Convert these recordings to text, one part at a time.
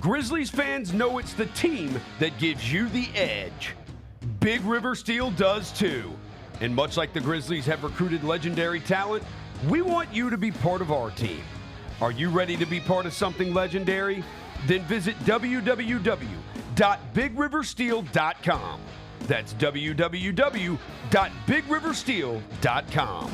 Grizzlies fans know it's the team that gives you the edge. Big River Steel does too. And much like the Grizzlies have recruited legendary talent, we want you to be part of our team. Are you ready to be part of something legendary? Then visit www.bigriversteel.com. That's www.bigriversteel.com.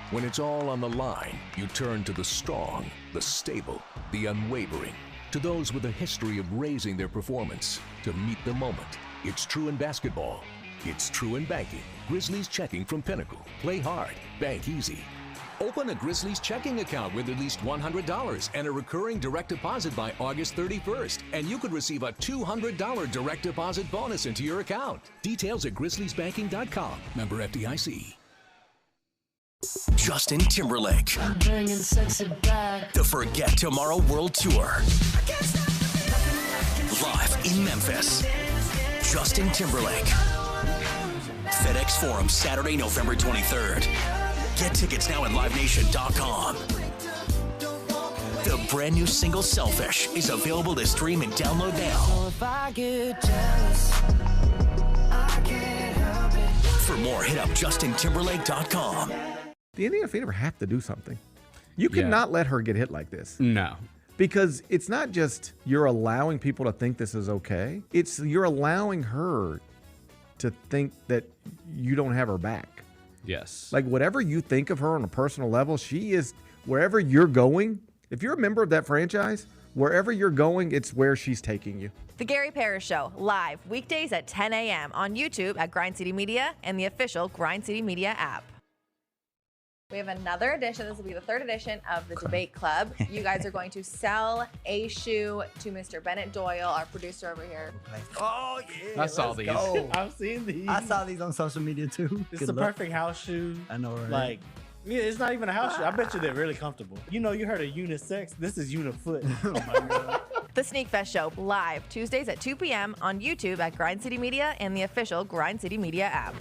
When it's all on the line, you turn to the strong, the stable, the unwavering. To those with a history of raising their performance to meet the moment. It's true in basketball. It's true in banking. Grizzlies Checking from Pinnacle. Play hard. Bank easy. Open a Grizzlies checking account with at least $100 and a recurring direct deposit by August 31st. And you could receive a $200 direct deposit bonus into your account. Details at grizzliesbanking.com. Member FDIC. Justin Timberlake. I'm bringing sexy back. The Forget Tomorrow World Tour. Live in Memphis. Justin Timberlake. FedEx Forum, Saturday, November 23rd. Get tickets now at livenation.com. The brand new single Selfish is available to stream and download now. So if I get jealous, I can't help it. For more, hit up justintimberlake.com. The Indiana Fever have to do something. You cannot let her get hit like this. No. Because it's not just you're allowing people to think this is okay. It's you're allowing her to think that you don't have her back. Yes. Like whatever you think of her on a personal level, she is wherever you're going. If you're a member of that franchise, wherever you're going, it's where she's taking you. The Gary Parrish Show, live weekdays at 10 a.m. on YouTube at Grind City Media and the official Grind City Media app. We have another edition. This will be the third edition of the Debate Club. You guys are going to sell a shoe to Mr. Bennett Doyle, our producer over here. Oh, yeah. I saw these. Go. I've seen these. I saw these on social media too. It's the perfect house shoe. I know, right? Like, yeah, it's not even a house shoe. I bet you they're really comfortable. You know, you heard of unisex. This is unifoot. Oh, my God. The Sneak Fest Show, live Tuesdays at 2 p.m. on YouTube at Grind City Media and the official Grind City Media app.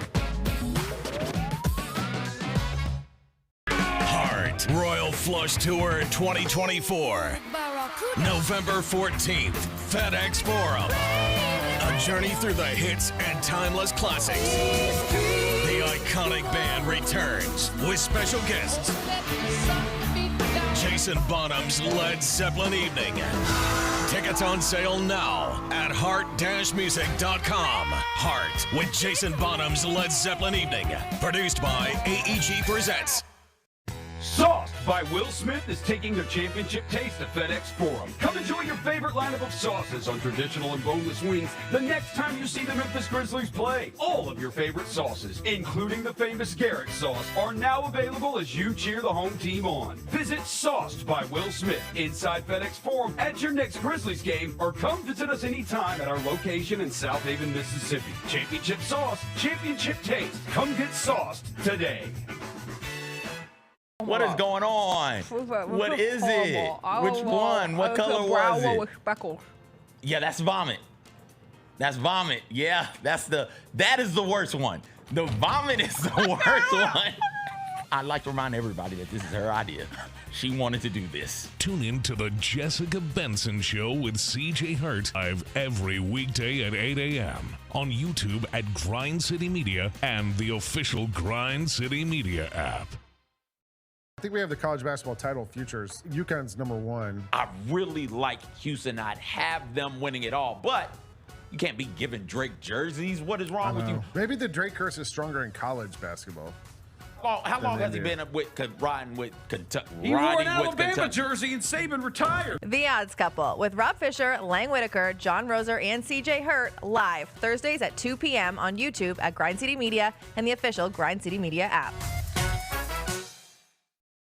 Royal Flush Tour 2024. November 14th, FedEx Forum. A journey through the hits and timeless classics. The iconic band returns with special guests. Jason Bonham's Led Zeppelin Evening. Tickets on sale now at heart-music.com. Heart with Jason Bonham's Led Zeppelin Evening. Produced by AEG Presents. Sauced by Will Smith is taking the championship taste to FedEx Forum. Come enjoy your favorite lineup of sauces on traditional and boneless wings the next time you see the Memphis Grizzlies play. All of your favorite sauces, including the famous Garrett sauce, are now available as you cheer the home team on. Visit Sauced by Will Smith inside FedEx Forum at your next Grizzlies game, or come visit us anytime at our location in South Haven, Mississippi. Championship sauce, championship taste. Come get sauced today. What is going on? What is it? Which one? What color was it? With speckles. Yeah, that's vomit. That's vomit. Yeah, that is the worst one. The vomit is the worst one. I'd like to remind everybody that this is her idea. She wanted to do this. Tune in to the Jessica Benson Show with CJ Hurt live every weekday at 8 a.m. on YouTube at Grind City Media and the official Grind City Media app. I think we have the college basketball title futures. UConn's number one. I really like Houston. I'd have them winning it all, but you can't be giving Drake jerseys. What is wrong with you? Maybe the Drake curse is stronger in college basketball. How long has he been riding with Kentucky? He wore an Alabama jersey and Saban retired. The Odds Couple with Rob Fisher, Lang Whitaker, John Roser, and CJ Hurt, live Thursdays at 2 p.m. on YouTube at Grind City Media and the official Grind City Media app.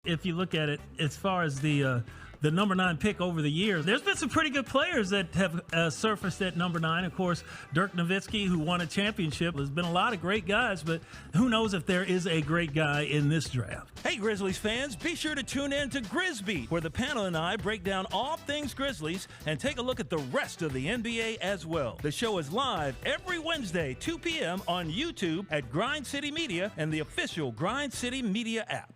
If you look at it, as far as the number 9 pick over the years, there's been some pretty good players that have surfaced at number 9. Of course, Dirk Nowitzki, who won a championship. There's been a lot of great guys, but who knows if there is a great guy in this draft. Hey, Grizzlies fans, be sure to tune in to Grizzbeat, where the panel and I break down all things Grizzlies and take a look at the rest of the NBA as well. The show is live every Wednesday, 2 p.m. on YouTube at Grind City Media and the official Grind City Media app.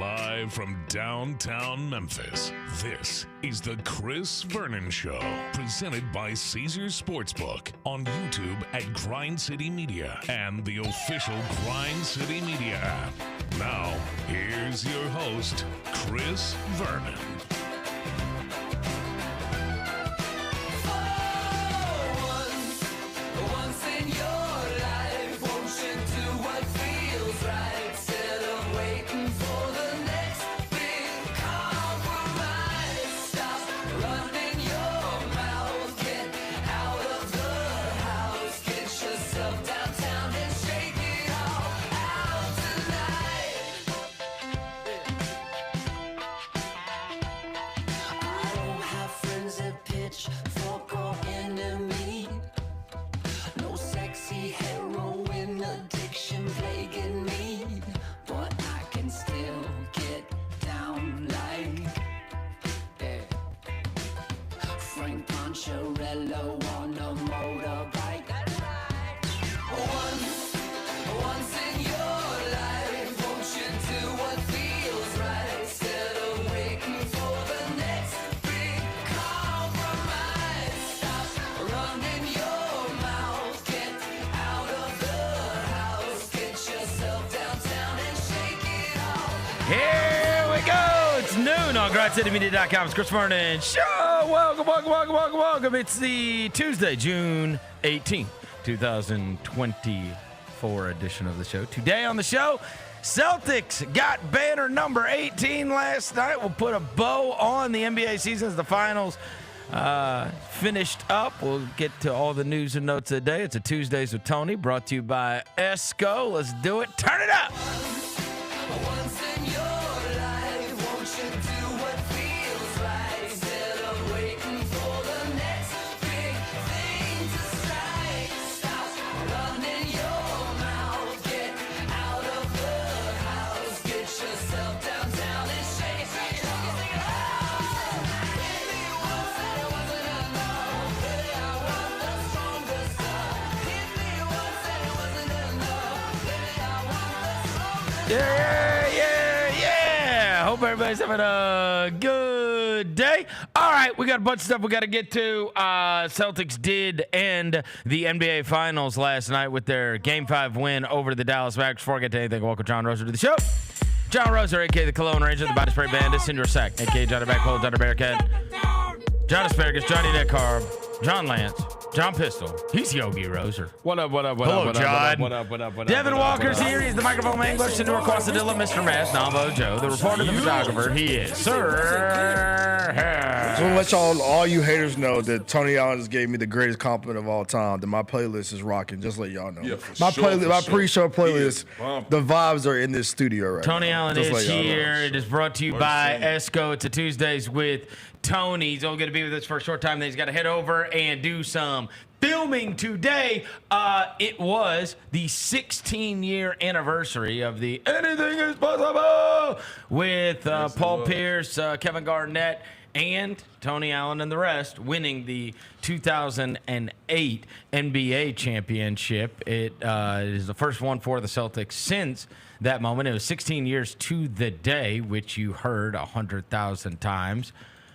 Live from downtown Memphis, this is the Chris Vernon Show, presented by Caesars Sportsbook on YouTube at Grind City Media and the official Grind City Media app. Now, here's your host, Chris Vernon. On GrindCityMedia.com. It's Chris Vernon Show. Welcome. It's the Tuesday, June 18th, 2024 edition of the show. Today on the show, Celtics got banner number 18 last night. We'll put a bow on the NBA season as the finals finished up. We'll get to all the news and notes of the day. It's a Tuesdays with Tony, brought to you by Esco. Let's do it. Turn it up. Yeah. Hope everybody's having a good day. All right, we got a bunch of stuff we got to get to. Celtics did end the NBA Finals last night with their Game 5 win over the Dallas Mavericks. Before I get to anything, welcome John Roser to the show. John Roser, a.k.a. the Cologne Ranger, the Body Spray Bandit, Senior Sack, a.k.a. Johnny Backpole, Johnny Bearcat, John Asparagus, Johnny Neck Carb, John Lance, John Pistol. He's Yogi Roser. What up? Hello, John. What up? Devin Walker's here. He's the microphone man, English, Senor Quasadilla, Mr. Mass, Navo Joe, the reporter, the photographer. He is Sir Harris. So let all you haters know that Tony Allen just gave me the greatest compliment of all time. That my playlist is rocking. Just let y'all know. Yeah, my pre-show playlist, the vibes are in this studio right Tony now. Allen is here. It is brought to you by Esco. It's a Tuesdays with Tony. He's only going to be with us for a short time. Then he's got to head over and do some filming today. It was the 16-year anniversary of the Anything is Possible with Paul Pierce, Kevin Garnett, and Tony Allen and the rest winning the 2008 NBA championship. It is the first one for the Celtics since that moment. It was 16 years to the day, which you heard 100,000 times.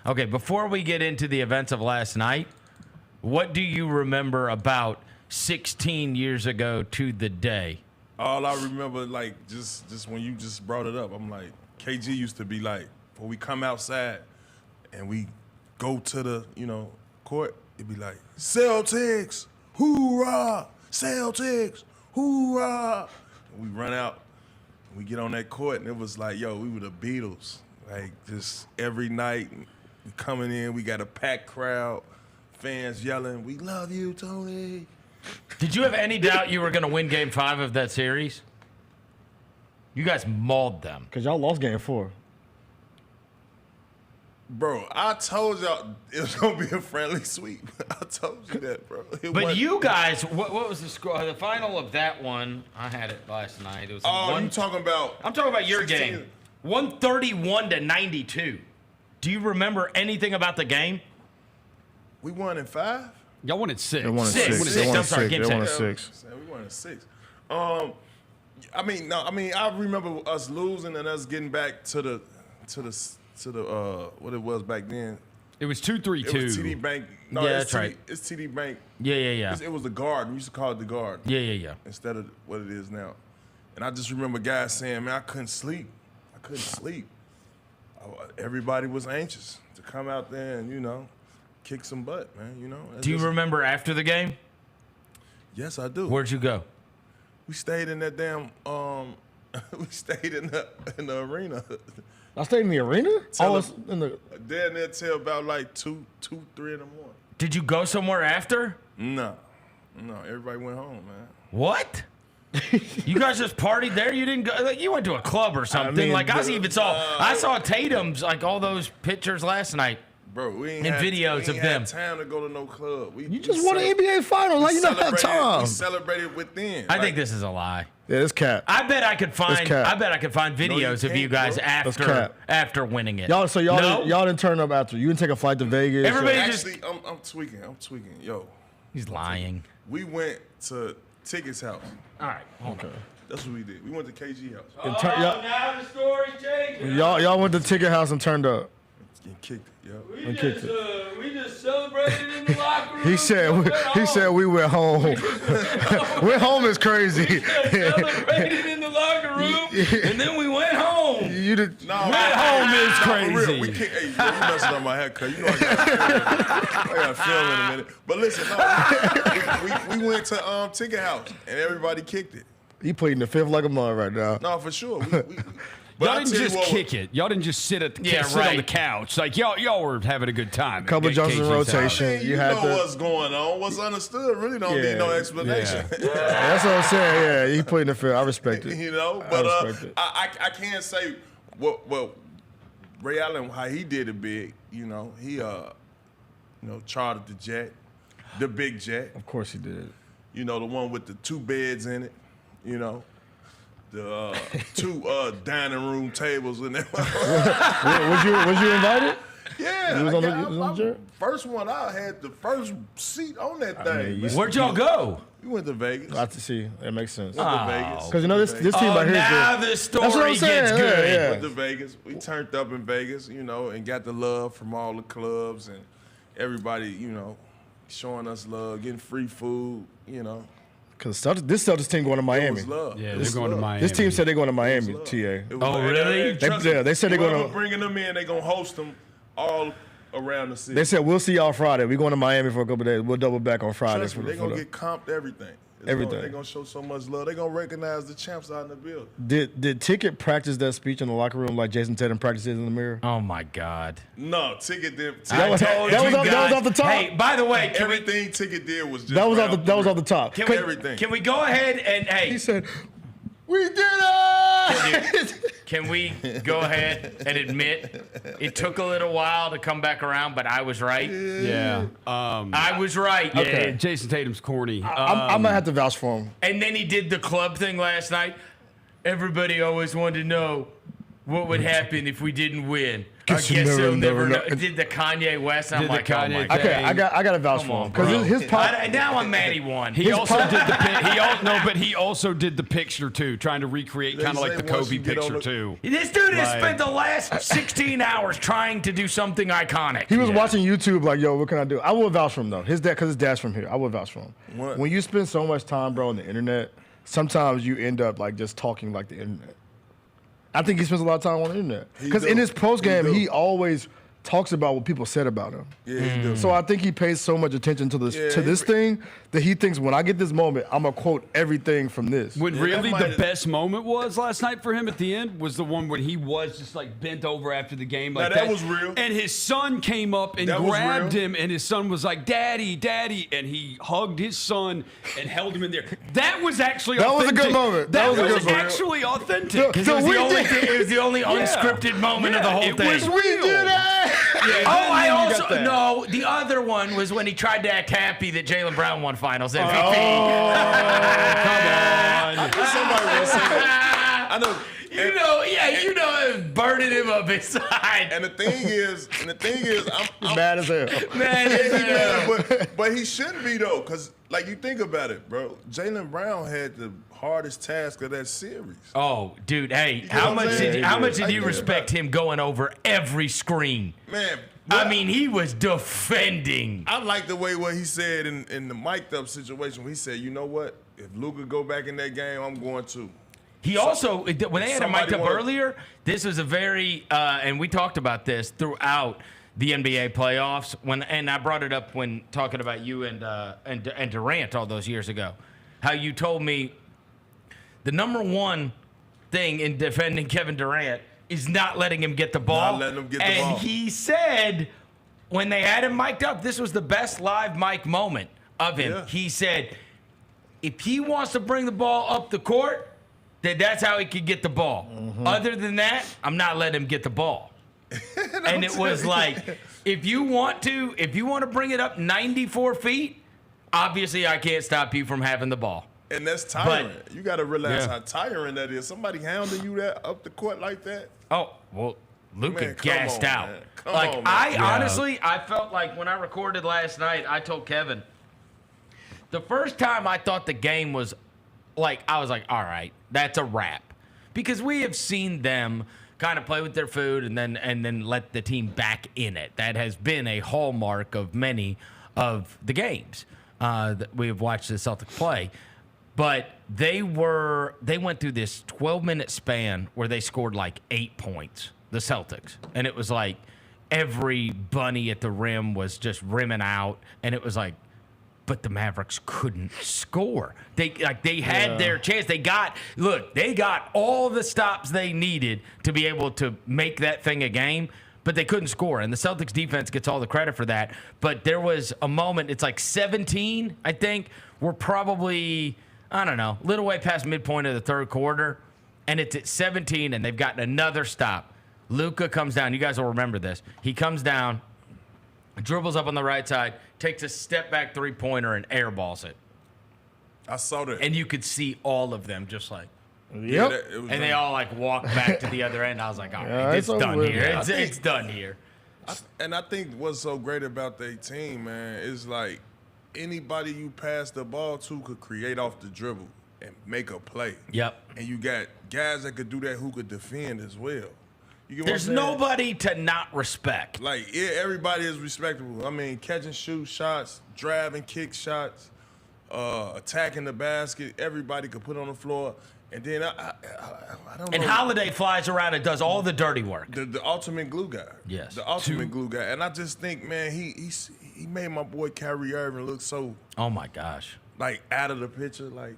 Okay, before we get into the events of last night, what do you remember about 16 years ago to the day? All I remember, like, just when you just brought it up, I'm like, KG used to be like, when we come outside and we go to the, court, it'd be like, Celtics, hoorah, Celtics, hoorah. And we run out, and we get on that court, and it was like, yo, we were the Beatles. Like, just every night, we coming in, we got a packed crowd, fans yelling, we love you, Tony. Did you have any doubt you were going to win Game 5 of that series? You guys mauled them. Because y'all lost Game 4. Bro, I told y'all it was going to be a friendly sweep. I told you that, bro. But you guys, what was the score? The final of that one, I had it last night. It was you talking about? I'm talking about your 16. game. 131-92. Do you remember anything about the game? We won in 5? Y'all won at 6. They won at 6. I'm sorry, game They won at 6. 6. We won at 6. I remember us losing and us getting back to the what it was back then. It was 2-3-2. It was TD Bank. No, Yeah, it's that's right. It's TD Bank. Yeah. It was the Garden. We used to call it the Garden. Yeah. Instead of what it is now. And I just remember guys saying, man, I couldn't sleep. Everybody was anxious to come out there and, kick some butt, man, Do you remember after the game? Yes, I do. Where'd you go? We stayed in that damn, we stayed in the arena. I stayed in the arena? In the down there till about like 2, 3 in the morning. Did you go somewhere after? No, everybody went home, man. What? You guys just partied there? You didn't go? Like, you went to a club or something? I saw Tatum's all those pictures last night. Bro, we ain't and had, videos we of ain't them. had time to go to no club. You just won an NBA final. Like, you don't have time. We celebrated within. I think this is a lie. Yeah, it's cap. I bet I could find videos of you guys after winning it. Y'all didn't turn up after. You didn't take a flight to Vegas. I'm tweaking. Yo, he's lying. We went to Ticket's house. All right, okay. That's what we did. We went to KG house. Now the story changes. Y'all went to Ticket House and turned up. And kicked it, yo. We just celebrated in the locker room. He said we went home. Went home is crazy. We celebrated in the locker room, and then we went home. Went home is crazy. You messing up my haircut. You know I got film in a minute. But listen, we went to Ticket House, and everybody kicked it. He pleading the fifth like a mud right now. No, for sure. But y'all didn't just kick it. Y'all didn't just sit on the couch. Like y'all were having a good time. Couple jumps in rotation. You know what's going on. What's understood really don't need no explanation. Yeah. That's what I'm saying. Yeah, he played in the field. I respect it. But I can't say what Ray Allen, how he did it big. He chartered the jet, the big jet. Of course he did. The one with the 2 beds in it. The 2 dining room tables in there. was you invited? Yeah. You was on the jet? First one, I had the first seat on that thing. Where'd y'all go? We went to Vegas. Got to see. That makes sense. Went to Vegas. Because this team right here. Now the story gets good. Yeah. Went to Vegas. We turned up in Vegas, and got the love from all the clubs and everybody, showing us love, getting free food, Because this Celtics team going to Miami. Yeah, they're going to Miami. This team said they're going to Miami, TA. Oh, really? They said they're going to. Bringing them in, they're going to host them all around the city. They said, we'll see y'all Friday. We're going to Miami for a couple of days. We'll double back on Friday. Trust me, they're going to get comped everything. Everything. They're going to show so much love. They're going to recognize the champs out in the building. Did Ticket practice that speech in the locker room like Jason Tatum practices in the mirror? Oh, my God. No, Ticket did. That was off the top. Hey, by the way, everything Ticket did was just that was off the top. Everything. Can we go ahead and, he said, we did it! Can we go ahead and admit it took a little while to come back around, but I was right? Yeah. I was right. Okay. Yeah, Jason Tatum's corny. I'm going to have to vouch for him. And then he did the club thing last night. Everybody always wanted to know what would happen if we didn't win. I guess they'll never know. Did the Kanye West? I'm like, oh my God. Okay, I got to vouch for him because his pop. Now I'm mad he won. He also did but he also did the picture too, trying to recreate kind of like the Kobe picture too. This dude has spent the last 16 hours trying to do something iconic. He was watching YouTube like, yo, what can I do? I will vouch for him though. His dad's from here. I will vouch for him. What? When you spend so much time, bro, on the internet, sometimes you end up like just talking like the internet. I think he spends a lot of time on the internet. Because in his post game, he always talks about what people said about him. Yeah, he does. So I think he pays so much attention to this thing that he thinks when I get this moment, I'm going to quote everything from this. When really the best moment was last night for him at the end was the one when he was just like bent over after the game. Like that was real. And his son came up and grabbed him, and his son was like, Daddy, Daddy. And he hugged his son and held him in there. That was actually authentic. Was a good moment. That was actually authentic. It was the only unscripted moment of the whole thing. It was real. The other one was when he tried to act happy that Jaylen Brown won Finals MVP. Oh, come on. Somebody will say that. I know. You know, it's burning him up inside. And the thing is, I'm mad as hell. Mad as hell. But he shouldn't be though, because like you think about it, bro. Jaylen Brown had the hardest task of that series. Oh, dude, hey, You how know what I'm much saying? did you respect him going over every screen? Man, I mean, he was defending. I like the way what he said in the mic'd up situation where he said, you know what? If Luka go back in that game, I'm going to. He also, when they had him mic'd up Somebody earlier, this was a very, and we talked about this throughout the NBA playoffs. And I brought it up when talking about you and Durant all those years ago. How you told me the number one thing in defending Kevin Durant is not letting him get the ball. Not letting him get the and ball. he said when they had him mic'd up, this was the best live mic moment of him. Yeah. He said, if he wants to bring the ball up the court, then that's how he could get the ball. Other than that, I'm not letting him get the ball. And it was like, if you want to bring it up 94 feet, obviously I can't stop you from having the ball. And that's tiring. But- you got to realize Yeah. how tiring that is. Somebody hounding you that up the court like that. Oh, well, Luka Man, come gassed on, out. man. Come Like, on, man. I honestly, I felt like when I recorded last night, I told Kevin, the first time I thought the game was like, I was like, all right, that's a wrap. Because we have seen them kind of play with their food and then let the team back in it. That has been a hallmark of many of the games that we have watched the Celtics play. But they went through this 12-minute span where they scored like 8 points, the Celtics. And it was like every bunny at the rim was just rimming out. And it was like, but the Mavericks couldn't score. They had their chance. They got all the stops they needed to be able to make that thing a game, but they couldn't score. And the Celtics defense gets all the credit for that. But there was a moment, it's like 17, I think. We're probably, I don't know, a little way past midpoint of the third quarter, and it's at 17, and they've gotten another stop. Luka comes down. You guys will remember this. He comes down, dribbles up on the right side, takes a step back three-pointer and airballs it. I saw that. And you could see all of them just like, Yep. and they all like walked back to the other end. I was like, all right, Yeah, it's it's done over. here. I It's think- done here. And I think what's so great about their team, man, is like anybody you pass the ball to could create off the dribble and make a play. Yep. And you got guys that could do that who could defend as well. You get what There's I'm saying? nobody to not respect. Like, yeah, everybody is respectable. I mean, catch and shoot shots, drive and kick shots, attacking the basket. Everybody could put on the floor. And then I don't know. And Holiday flies around and does all the dirty work. The ultimate glue guy. Yes. The ultimate glue guy. And I just think, man, he made my boy Kyrie Irving look so, Oh my gosh. like, out of the picture. Like,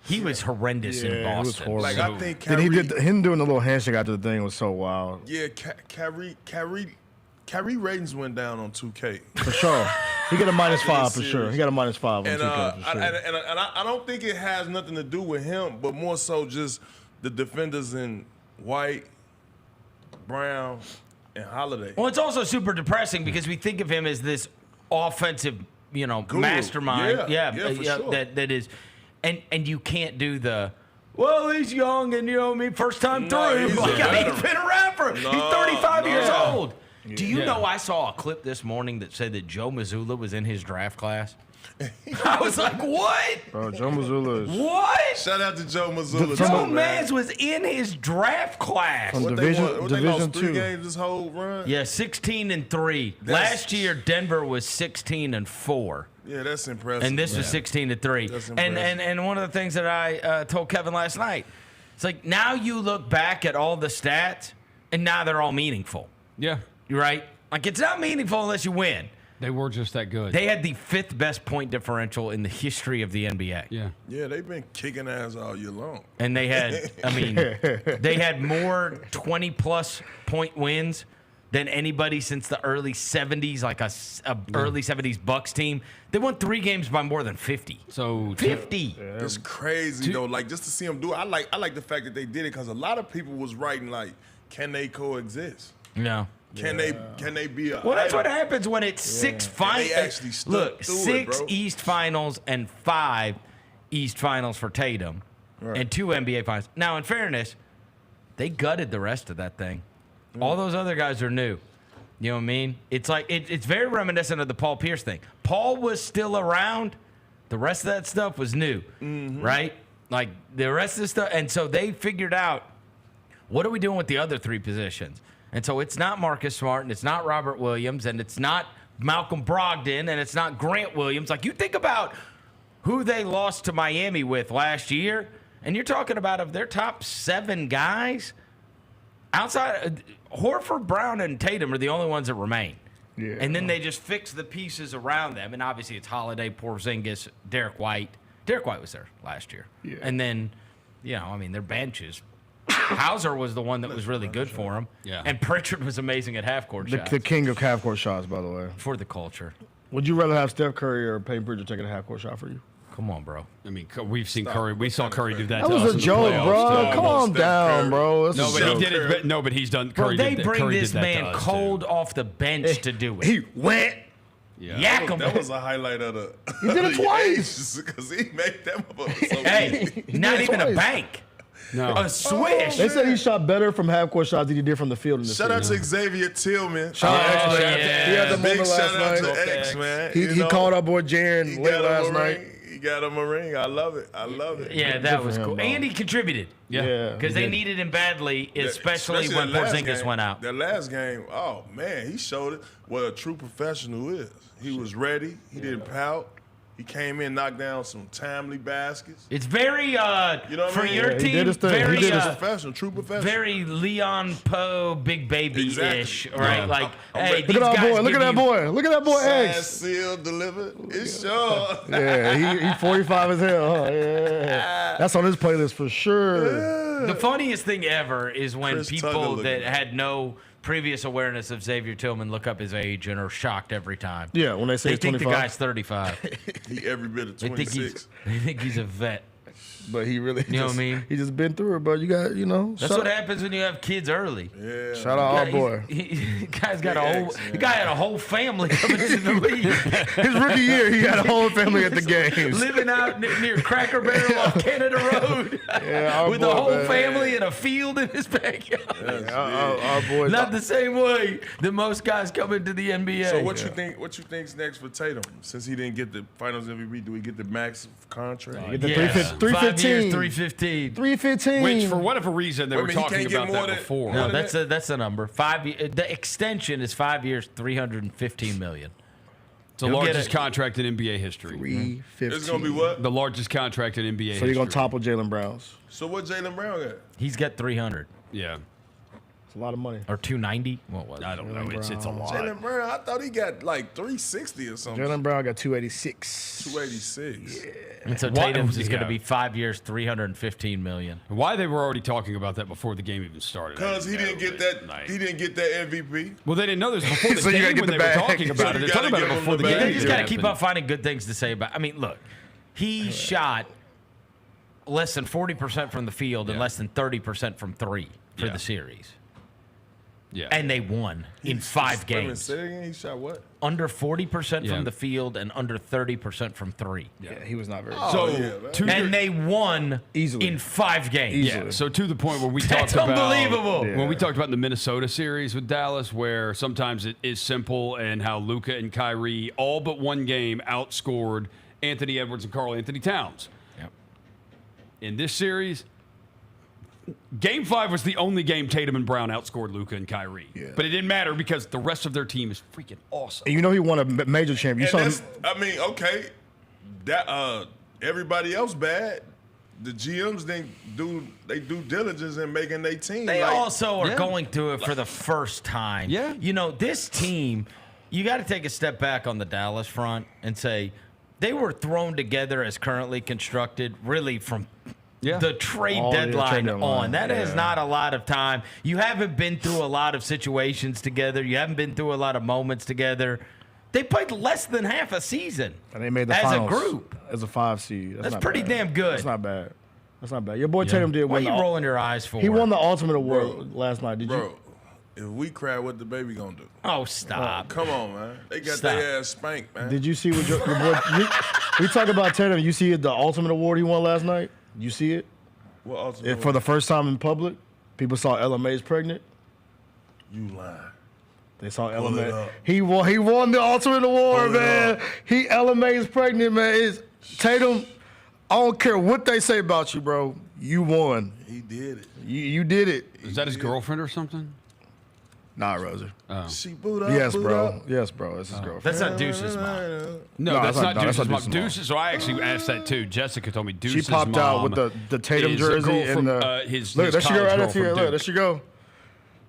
He was horrendous in Yeah, he was Boston. horrible. like I think Then Kyrie. him doing the little handshake after the thing was so wild. Yeah, Kyrie ratings went down on 2K. For sure. He got a -5 for serious. sure. He got a -5 on And 2K for sure. I don't think it has nothing to do with him, but more so just the defenders in White, Brown, and Holiday. Well, it's also super depressing because we think of him as this offensive, Guru. mastermind. Yeah, for sure. That is, and you can't do the. Well, he's young and first time No, through. he's a Like, veteran. he's been around for. He's 35 years old. Do you Yeah. know I saw a clip this morning that said that Joe Mazzulla was in his draft class? I was like, what? Bro, Joe Mazzulla is What? Shout out to Joe Mazzulla. Joe too, man. Mans was in his draft class. From What Division- they Division lost 3 two. games this whole run? Yeah, 16-3. That's- Last year, Denver was 16-4. Yeah, that's impressive. And this was man. 16-3. That's And impressive. one of the things that I told Kevin last night, it's like now you look back at all the stats, and now they're all meaningful. Yeah. You're right? Like it's not meaningful unless you win. They were just that good. They had the 5th best point differential in the history of the NBA. Yeah. Yeah, they've been kicking ass all year long. And they had, they had more 20-plus point wins than anybody since the early 70s, like a early 70s Bucks team. They won 3 games by more than 50. So 50. It's crazy though. Like just to see them do it. I like the fact that they did it because a lot of people was writing like, can they coexist? No. Can they be a? Well, that's idol? what happens when it's 6 finals. they actually stuck Look, through it, 6 bro. East Finals and 5 East Finals for Tatum, and 2 NBA Finals. Now, in fairness, they gutted the rest of that thing. All those other guys are new. You know what I mean? It's like it's very reminiscent of the Paul Pierce thing. Paul was still around. The rest of that stuff was new, right? Like the rest of the stuff. And so they figured out, what are we doing with the other three positions? And so it's not Marcus Smart, and it's not Robert Williams, and it's not Malcolm Brogdon, and it's not Grant Williams. Like, you think about who they lost to Miami with last year, and you're talking about of their top 7 guys, outside Horford, Brown, and Tatum are the only ones that remain. Yeah. And then they just fix the pieces around them. And obviously it's Holiday, Porzingis, Derrick White. Derrick White was there last year. Yeah. And then, their benches. Hauser was the one that was really good for him. Yeah. And Pritchard was amazing at half-court shots. The king of half-court shots, by the way. For the culture. Would you rather have Steph Curry or Peyton Pritchard taking a half-court shot for you? Come on, bro. I mean, we've seen Curry. We saw Curry do that. That to was us a in the joke, playoffs, bro. too. Calm down, bro. No, but he did it. No, but he's done. Curry Bro, they did, bring Curry this did that to man us, cold off the bench to do it. He went. Yak him. That was a highlight of the. He did it twice. Because he made them up. So Hey, not even a bank. No. A swish. They said he shot better from half-court shots than he did from the field in the Shout out series. to Xavier Tillman. Shout out to X, man. yeah. He had the Big moment shout last out night. to X, man. He called our boy Jaren late last night. He got him a ring. I love it. I love it. Yeah, that was cool. And he contributed. Yeah. Because they needed him badly, especially when that last Porzingis game. went out. That last game, oh, man, he showed it what a true professional is. He was ready. He didn't pout. He came in, knocked down some timely baskets. It's very, You know what for I mean? your Yeah, he team, did his thing. very, He did his professional, true professional. very Leon Poe, Big Baby-ish, right? Yeah. Like, I'm hey, ready. these Look at our guys boy. Look give at that you- boy. Look at that boy Signed, X. sealed, delivered. It's sure. Yeah, he 45 as hell. Huh? Yeah. That's on his playlist for sure. The funniest thing ever is when Chris people Tucker looking that at had no previous awareness of Xavier Tillman look up his age and are shocked every time. Yeah, when they say They he's think the 25. guy's 35. He every bit of They 26. think he's a vet. But he really, You know what I mean? He just been through it, bro. You got, That's what happens when you have kids early. Yeah. Shout out our boy. Guy's got the guy had a whole family coming into the league. His rookie year, he had a whole family at the games. Living out near Cracker Barrel off Canada Road. Yeah, our with boy, a whole man. family and a field in his backyard. Our boy. Not the same way that most guys come into the NBA. So what you think? What you think's next for Tatum? Since he didn't get the Finals MVP, do we get the max contract? Get the Yes. 315. 5 years, 315. 315. Which, for whatever reason, they Wait a were minute, he talking can't get about more that than- before. No, What is that's a number. 5 years. The extension is 5 years, $315 million. It's the He'll get largest it. contract in NBA history. 315. It's gonna be what? The largest contract in NBA So history. you're going to topple Jaylen Brown's. So what Jaylen Brown got? He's got 300 Yeah. It's a lot of money. or 290. What was it? I don't know. It's a lot. Jaylen Brown, I thought he got like 360 or something. Jaylen Brown got 286. 286. And so Why- Tatum's is going to yeah. be 5 years, $315 million. Why they were already talking about that before the game even started? Because he didn't get that. He didn't get that MVP. Well, they didn't know this before the So you gotta game get when the they bag. were talking about So it. you They're talking gotta about it give before him the the game. bag. They just even got to keep happened. on finding good things to say about. I mean, look, he shot less than 40% from the field and less than 30% from three for Yeah. the series. Yeah. And they won in 5 Wait a minute, games. say it again. He shot what? Under 40% Yeah. from the field and under 30% from three. Yeah, he was not very So, yeah, man. to your- And they won Easily. in 5 games. Easily. Yeah, so to the point where we That's talked about unbelievable. Yeah. when we talked about the Minnesota series with Dallas, where sometimes it is simple, and how Luka and Kyrie all but one game outscored Anthony Edwards and Karl Anthony Towns. Yep. In this series, Game 5 was the only game Tatum and Brown outscored Luka and Kyrie. Yeah. But it didn't matter because the rest of their team is freaking awesome. And you know he won a major championship. You And saw that's, him. I mean, okay, that everybody else bad. The GMs didn't do they due diligence in making their team. They like, also are Yeah. going through it for the first time. Yeah. You know, this team, you got to take a step back on the Dallas front and say they were thrown together as currently constructed really from the trade All the trade deadline deadline, on. That is yeah. not a lot of time. You haven't been through a lot of situations together. You haven't been through a lot of moments together. They played less than half a season And they made the as finals a group. as a 5 seed. That's not pretty bad. damn good. That's not bad. That's not bad. Your boy Tatum did What are win. you rolling your eyes for? He won the Ultimate Award last night. Did Bro, if we cry, what the baby gonna do? Oh, stop. Come on, man. They got Stop. their ass spanked, man. Did you see what your boy? We talk about Tatum. You see the Ultimate Award he won last night? You see it? What ultimate For the first time in public. People saw Ella May's pregnant. You lying. They saw Pull Ella it May. up. He won the Ultimate Award, Pull it man. up. Ella May's pregnant, man. Tatum, I don't care what they say about you, bro. You won. He did it. You did it. Is that his girlfriend or something? Nah, Rosa. Oh. She boot up. Yes, boot bro. Up. Yes, bro. That's his girlfriend. That's not Deuce's mom. No, that's not Deuce's mom. Deuce's mom. Deuce's. So I actually asked that too. Jessica told me Deuce's She popped out with the Tatum is a jersey girl and from, the his look. There she go college right girl up here. from Look, Duke. there she go.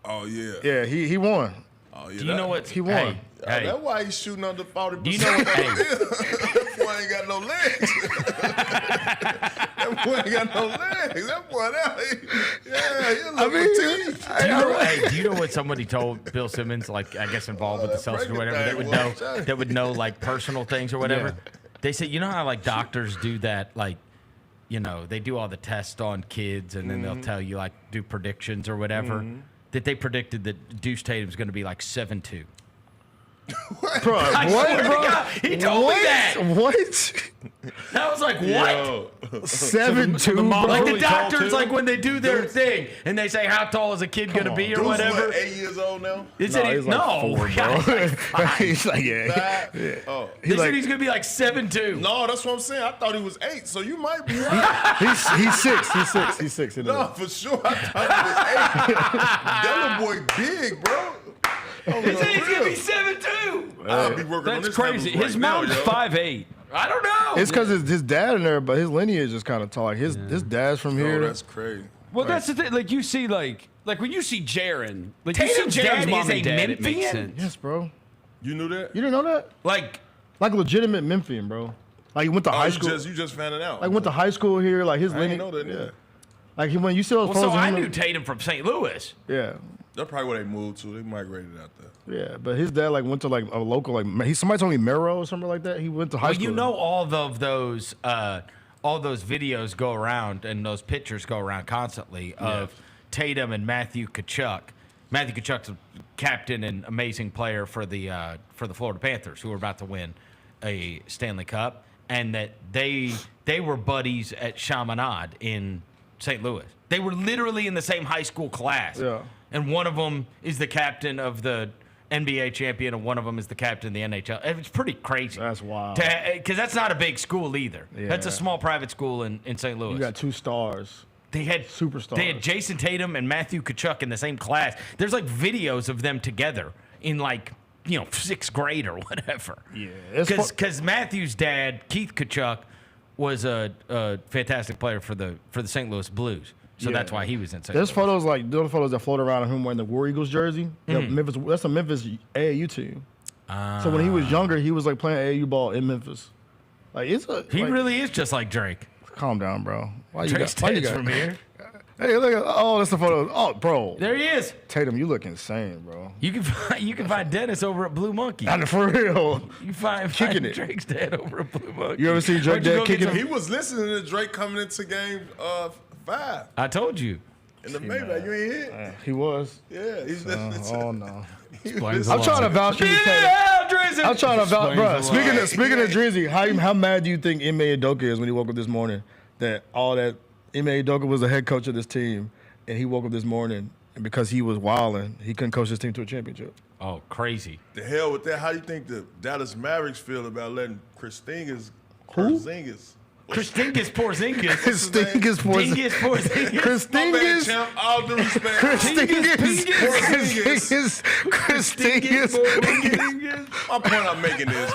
Oh yeah. Yeah, he won. Oh yeah. Do you know what? He won. Hey, That's why he's shooting under 40%. do you know what? Hey, That boy ain't got no legs. That boy ain't got no legs. That boy, do you know what somebody told Bill Simmons, like I guess involved with the Celtics or whatever, that would know like personal things or whatever? Yeah. They said, you know how like doctors do that, like, you know, they do all the tests on kids and then they'll tell you like do predictions or whatever. That they predicted that Deuce Tatum's going to be like 7'2". Bro, I swear to God, he told me that. What? I was like, what? 7'2", bro. Like the doctors, like when they do their thing and they say, how tall is a kid going to be or Deuce whatever. What, 8 years old now? They said he's like 4, bro. He's like, yeah. Oh. They said he's going to be like 7'2". No, that's what I'm saying. I thought he was 8, so you might be right. He's 6. He's 6. No, for sure. I thought he was 8. That little boy big, bro. They said he's going to be 7'2". I'll be working on That's this crazy. numbers His right now, mom's yo. 5'8". I don't know. It's because his dad in there, but his lineage is kind of tall. Like his dad's from Oh, here. that's crazy. Well, that's the thing. Like you see, like when you see Jaren, like Tatum's you see Jaren's dad mom is and a dad, it makes Memphian? sense. Yes, bro. You knew that? You didn't know that? Like legitimate Memphian, bro. Like he went to high school. You just found it out. Like went to high school here. Like his I didn't lineage. know that. Either. Like when you see those Well, photos so of I him, knew Tatum from St. Louis. Yeah. That's probably where they moved to. They migrated out there. Yeah, but his dad like went to like a local somebody told me Mero or something like that. He went to high Well, school. you know, all of those videos go around and those pictures go around constantly of Tatum and Matthew Tkachuk. Matthew Tkachuk's a captain and amazing player for the Florida Panthers, who are about to win a Stanley Cup, and that they were buddies at Chaminade in St. Louis. They were literally in the same high school class. Yeah. And one of them is the captain of the NBA champion, and one of them is the captain of the NHL. It's pretty crazy. That's wild. Because that's not a big school either. Yeah. That's a small private school in St. Louis. You got 2 stars. They had superstars. They had Jason Tatum and Matthew Tkachuk in the same class. There's like videos of them together in like 6th grade or whatever. Yeah. Because Matthew's dad, Keith Tkachuk, was a fantastic player for the St. Louis Blues. So Yeah. that's why he was in St. There's Louis. photos like those photos that float around of him wearing the War Eagles jersey. That's a Memphis AAU team. So when he was younger, he was like playing AAU ball in Memphis. Like He really is just like Drake. Calm down, bro. Why Drake's why dad's from here. Hey, look at that's the photo. Oh, bro. There he is. Tatum, you look insane, bro. You can find Dennis over at Blue Monkey. For real. You find Kicking it. Drake's dad over at Blue Monkey. You ever see Drake Where'd you dad go get kicking some- He was listening to Drake coming into game 5 I told you. in the Maybach. You ain't hit? He was. Yeah, he's listening to. Oh no. Explains a I'm lot. trying to vouch for you, Tatum. I'm trying to vouch, bro. Speaking of Drizzy, how mad do you think Ime Udoka is when he woke up this morning that Ime Udoka was the head coach of this team, and he woke up this morning and because he was wilding, he couldn't coach his team to a championship. Oh, crazy. The hell with that. How do you think the Dallas Mavericks feel about letting Kristaps Porzingis? Kristaps Porzingis. Kristaps Porzingis. Kristaps. Champ, all due respect. Kristaps. My point I'm making is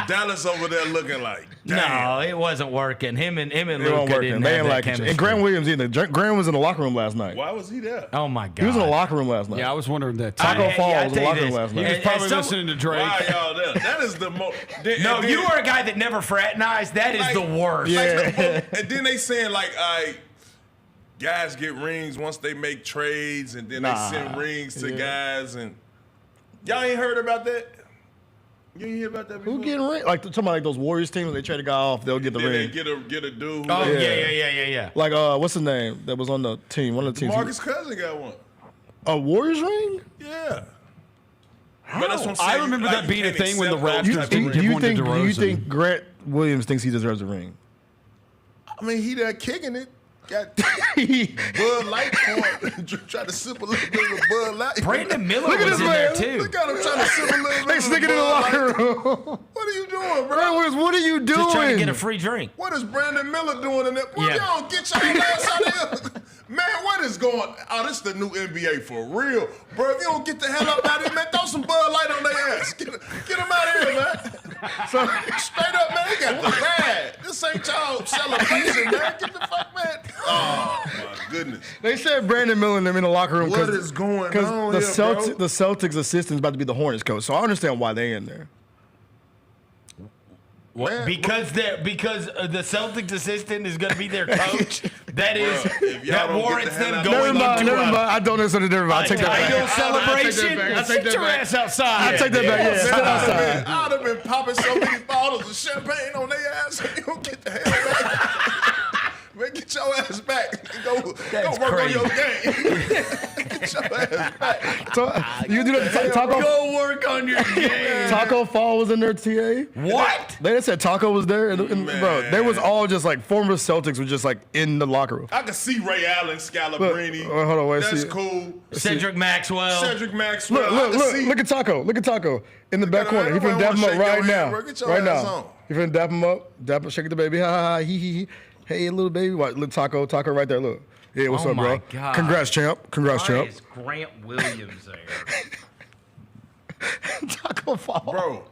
Dallas over there looking like, damn. No, it wasn't working. Him and It wasn't Luka working. didn't They have ain't that like each other. chemistry. And Grant Williams either. Grant was in the locker room last night. Why was he there? Oh my God. He was in the locker room last night. Yeah, I was wondering that. Too. Taco Fall I was in the tell you locker room this. last He night. was probably listening to Drake. Why y'all there? That is the most. No, you are a guy that never fraternized. That is the worst. And then they saying like, guys get rings once they make trades, and then they send rings to guys, and y'all ain't heard about that. You ain't hear about that before? Who getting ring? Like talking about like those Warriors teams, they trade a guy off, they'll get the Then ring. they get a dude. Oh yeah. Like what's his name that was on the team? One of the teams. Marcus Cousins got one. A Warriors ring? Yeah. But that's what I'm saying. I remember that being a thing when the Raptors Do didn't give you one to think DeRozan. Grant Williams thinks he deserves a ring? I mean, he there kicking it. Got Bud Light on. Trying to sip a little bit of Bud Light. Brandon Miller was in there too. Look at him trying to sip a little bit. They of sneaking in the Bud locker Light. room. What are you doing, bro? Bro, what are you doing? Just trying to get a free drink. What is Brandon Miller doing in there? Boy, Yeah. y'all get your ass out of here. Man, what is going on? Oh, this is the new NBA for real. Bro, if you don't get the hell up out of here, man, throw some Bud Light on their ass. Get them out of here, man. So, straight up, man, they got the rad. This ain't y'all celebration, man. Get the fuck, man. Oh, my goodness. They said Brandon Miller and them in the locker room. What is going on the here, bro? The Celtics assistant's about to be the Hornets coach, so I understand why they in there. What? Because the Celtics assistant is going to be their coach. That is that warrants them going Never mind. I don't necessarily never mind. I take that back. Celebration. I take that Sit your back. ass outside. I take that back. Yeah, sit outside. I'd have been popping so many bottles of champagne on their ass. You don't get the hell back. Man, get your ass back. Go work on your game. Get your ass back. You do that. Taco. Go work on your game. Taco Fall was in there. TA. What? They said Taco was there, and bro, they was all just like former Celtics were just like in the locker room. I can see Ray Allen, Scalabrine. Hold on, wait. That's cool. Cedric Maxwell. Look at Taco. Look at Taco in the back corner. He finna dap him up right now. Right now. He finna dap him up. Shake the baby. Ha ha ha. He. Hey, little baby. What? Look, Taco right there. Look. Yeah, what's up, bro? God. Congrats, champ. Congrats, Why champ. is Grant Williams there? Taco Fall. Bro,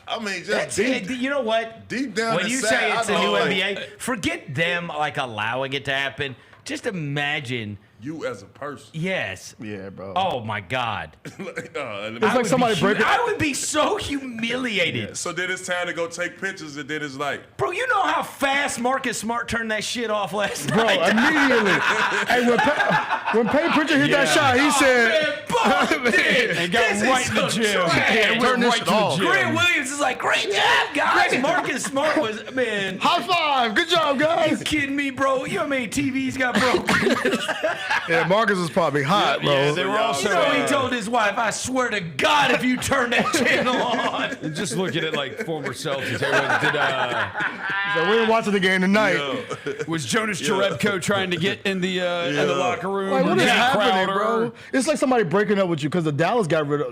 I mean, just you know what? Deep down when you inside, say it's a new I know, NBA, forget them like allowing it to happen. Just imagine you as a person. Yes. Yeah, bro. Oh my God. It's like somebody breaking. I would be so humiliated. Yeah. So then it's time to go take pictures, and then it's like, bro, you know how fast Marcus Smart turned that shit off last Bro, night? immediately. Hey, when Payne Pritchard hit that shot, he said, and got right in the gym. and turned this shit off. Grant Williams is like, great job, guys. Marcus Smart was, man. High five. Good job, guys. You kidding me, bro? You know how many TVs got broken? Yeah, Marcus was probably hot, bro. Yeah, they were also. You know, he told his wife, I swear to God, if you turn that channel on. And just looking at like former Celtics, So we were watching the game tonight. Was Jonas Jerebko trying to get in the locker room? Like, what is Jay happening, Crowder? bro? It's like somebody breaking up with you because the Dallas got rid of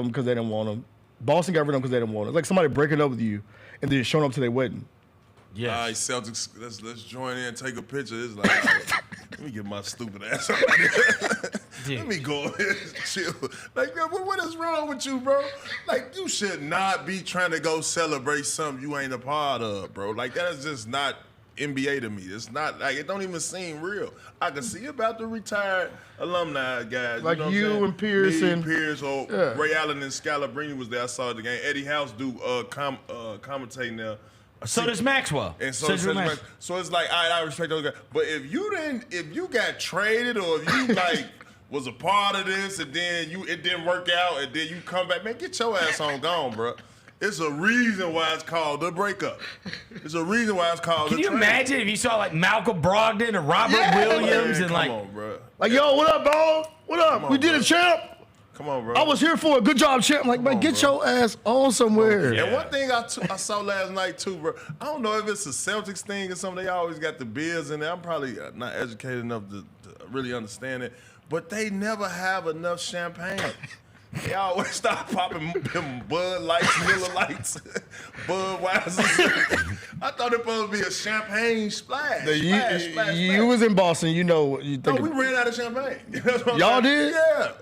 him because they didn't want him. Boston got rid of him because they didn't want him. It's like somebody breaking up with you and then showing up to their wedding. All right, Celtics, let's join in and take a picture. It's like, let me get my stupid ass out there. Let me go ahead and chill. Like, what is wrong with you, bro? Like, you should not be trying to go celebrate something you ain't a part of, bro. Like, that is just not NBA to me. It's not, like, it don't even seem real. I can see about the retired alumni guys. Like you know you what I'm and Pierce saying? and- Pierce, or Yeah. Ray Allen and Scalabrine was there. I saw the game. Eddie House do commentating there. So does Maxwell. And so it's like, I respect those guys. But if you got traded, or if you like was a part of this and then it didn't work out and then you come back, man, get your ass on gone, bro. It's a reason why it's called the breakup. It's a reason why it's called Can the you trade. imagine if you saw like Malcolm Brogdon and Robert Williams and like, come on, bro. Like, yo, what up, dog? What up? We did it, champ. Come on, bro. I was here for it. Good job, champ. Like, man, get your ass on somewhere. And one thing I saw last night too, bro. I don't know if it's a Celtics thing or something. They always got the Bills in there. I'm probably not educated enough to really understand it, but they never have enough champagne. They always start popping them Bud Lights, Miller Lights, Budweiser. I thought it was supposed to be a champagne splash. You was in Boston. You know what you think. No, we ran out of champagne. That's what I'm Y'all saying. did? Yeah.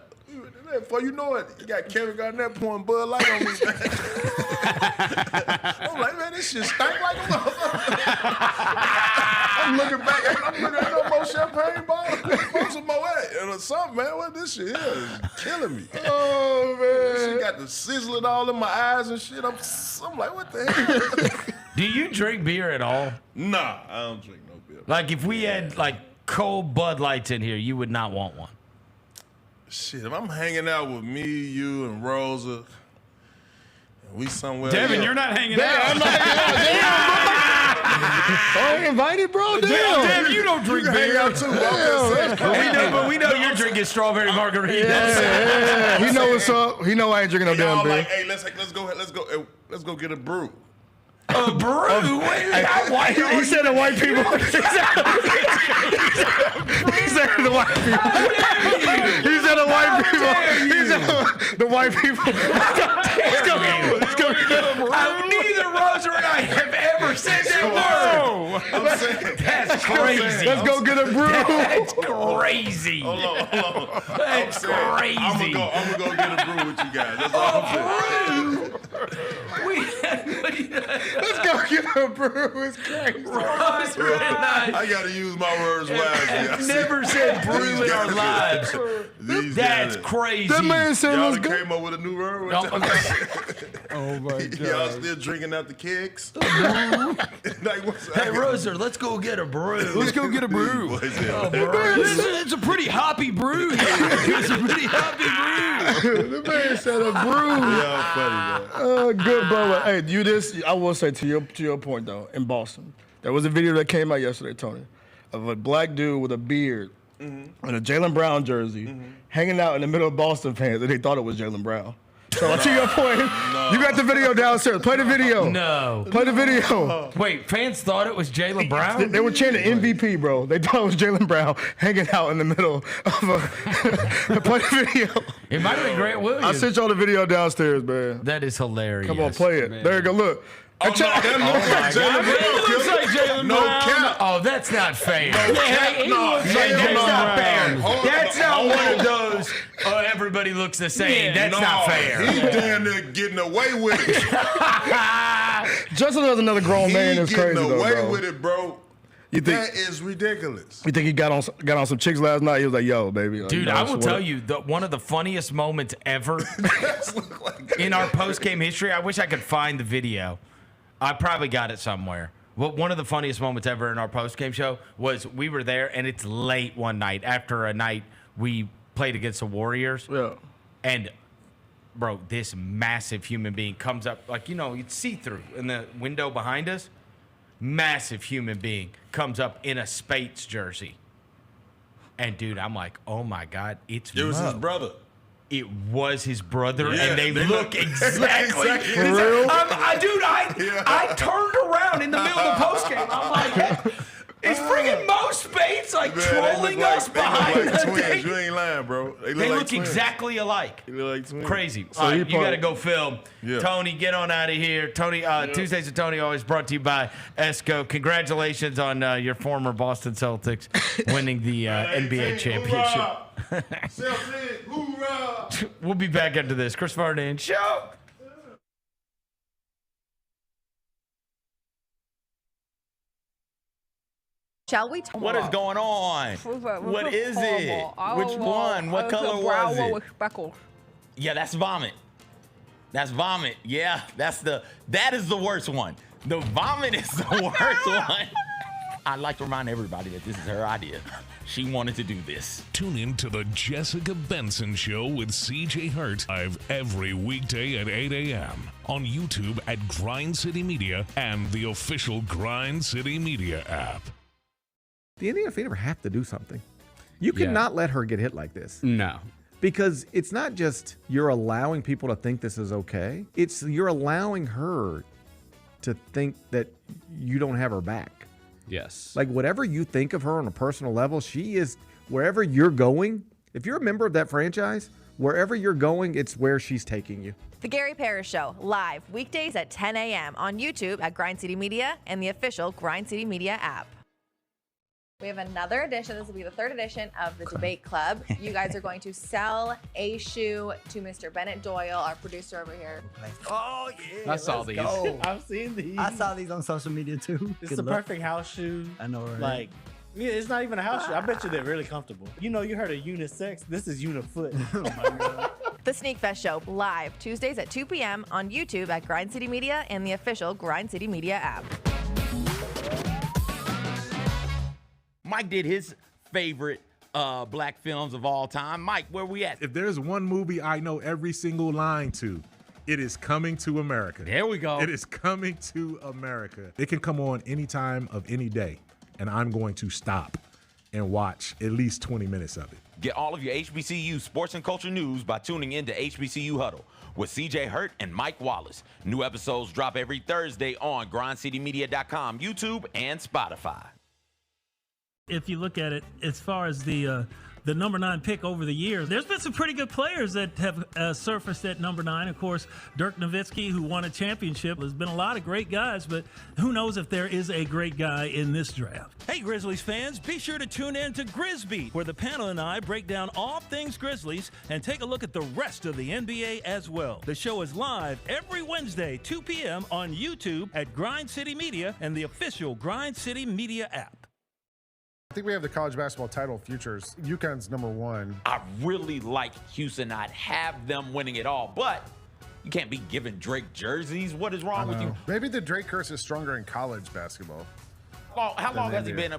Before you know it, you got Kevin Garnett pouring Bud Light on me, man. I'm like, man, this shit stank like a motherfucker. I'm looking back, I'm looking at no more champagne bottles. Pour some more or something, man. What this shit here is killing me. Oh, man. She got the sizzling all in my eyes and shit. I'm like, what the hell? do you drink beer at all? Nah, I don't drink no beer. Like if we had like cold Bud Lights in here, you would not want one. Shit, if I'm hanging out with me, you, and Rosa, and we somewhere. Devin, you're not hanging out. I'm not hanging out. Damn, I ain't invited, bro. Damn. You don't drink You hang beer. out too, bro. But we know you're drinking strawberry margaritas. Yeah. He know what's up. He know I ain't drinking no damn Y'all beer. like, hey, let's go get a brew. A brew? He said the white people. He said the white people. He said the white people. He said the white people. Let's go. Neither Roser and I have ever said that word. That's crazy. Let's go get a brew. That's crazy. Hold on. That's crazy. I'm gonna go get a brew with you guys. That's all I'm saying. Let's go get a brew. It's crazy. Roser and I gotta use my words wisely. I've never said brew in our lives. That's crazy. That man said Y'all let's go. came up with a new word. Oh my God. Y'all still drinking out the kegs? Like, Hey, Roser, let's go get a brew. Let's go get a brew. It's a pretty hoppy brew here. It's a pretty hoppy brew. The man said a brew. Yeah, funny, man. Good, bro. Hey, I will say to your point though, in Boston, there was a video that came out yesterday, Tony, of a black dude with a beard and a Jaylen Brown jersey hanging out in the middle of Boston fans, and they thought it was Jaylen Brown. So to your point, you got the video downstairs. Play the video. No. Play the video. Wait, fans thought it was Jaylen Brown? They were chanting MVP, bro. They thought it was Jaylen Brown hanging out in the middle of a. Play the video. It might have been Grant Williams. I sent y'all the video downstairs, man. That is hilarious. Come on, play it. Man. There you go. Look. Oh, no, that looks like Jaylen Brown. No cap. Oh, that's not fair. No cap. No, That's not fair. That's not one of on. those. Everybody looks the same. That's not fair. He damn near getting away with it. Justin has another grown man. That's crazy getting though, away bro. with it, bro. You think that is ridiculous? You think he got on some chicks last night? He was like, "Yo, baby." Like, Dude, no, I will what? tell you, one of the funniest moments ever in our post-game history. I wish I could find the video. I probably got it somewhere. But one of the funniest moments ever in our post-game show was we were there, and it's late one night after a night we played against the Warriors. Yeah. And, bro, this massive human being comes up, like, you'd see through in the window behind us. Massive human being comes up in a Spates jersey. And, dude, I'm like, oh, my God, it's It was Mo. his brother. It was his brother, Yeah, and they look exactly. For real? I turned around in the middle of the postgame. I'm like, is friggin' Mo Spates like trolling us behind They look like the twins. thing? You ain't lying, bro. They They like look twins. exactly alike. They look like twins. Crazy. So All right, he you probably- got to go film. Yeah. Tony, get on out of here. Tony, Tuesdays with Tony always brought to you by Esco. Congratulations on your former Boston Celtics winning the NBA championship. Celtics, hoorah! We'll be back after this. Chris Vernon Show. Shall we talk? What is going on? What is it? Which one? What color was it? With speckles. Yeah, that's vomit. That's vomit. Yeah, that is the worst one. The vomit is the worst one. I'd like to remind everybody that this is her idea. She wanted to do this. Tune in to the Jessica Benson Show with CJ Hurt live every weekday at 8 a.m. on YouTube at Grind City Media and the official Grind City Media app. The Indiana Fever have to do something. You cannot let her get hit like this. No. Because it's not just you're allowing people to think this is okay. It's you're allowing her to think that you don't have her back. Yes. Like whatever you think of her on a personal level, she is wherever you're going. If you're a member of that franchise, wherever you're going, it's where she's taking you. The Gary Parrish Show, live weekdays at 10 a.m. on YouTube at Grind City Media and the official Grind City Media app. We have another edition. This will be the third edition of the Debate Club. You guys are going to sell a shoe to Mr. Bennett Doyle, our producer over here. Oh, yeah. I saw these. I've seen these. I saw these on social media too. It's Good the luck. perfect house shoe. I know, right? Like, yeah, it's not even a house shoe. I bet you they're really comfortable. You heard of unisex. This is unifoot. Oh my God. The Sneak Fest Show, live Tuesdays at 2 p.m. on YouTube at Grind City Media and the official Grind City Media app. Mike did his favorite black films of all time. Mike, where we at? If there's one movie I know every single line to, it is Coming to America. There we go. It is Coming to America. It can come on any time of any day, and I'm going to stop and watch at least 20 minutes of it. Get all of your HBCU sports and culture news by tuning in to HBCU Huddle with CJ Hurt and Mike Wallace. New episodes drop every Thursday on grindcitymedia.com, YouTube, and Spotify. If you look at it as far as the number 9 pick over the years, there's been some pretty good players that have surfaced at number 9. Of course, Dirk Nowitzki, who won a championship. There's been a lot of great guys, but who knows if there is a great guy in this draft. Hey, Grizzlies fans, be sure to tune in to Grizzbeat, where the panel and I break down all things Grizzlies and take a look at the rest of the NBA as well. The show is live every Wednesday, 2 p.m. on YouTube at Grind City Media and the official Grind City Media app. I think we have the college basketball title futures. UConn's number 1. I really like Houston. I'd have them winning it all, but you can't be giving Drake jerseys. What is wrong with you? Maybe the Drake curse is stronger in college basketball. How long has he been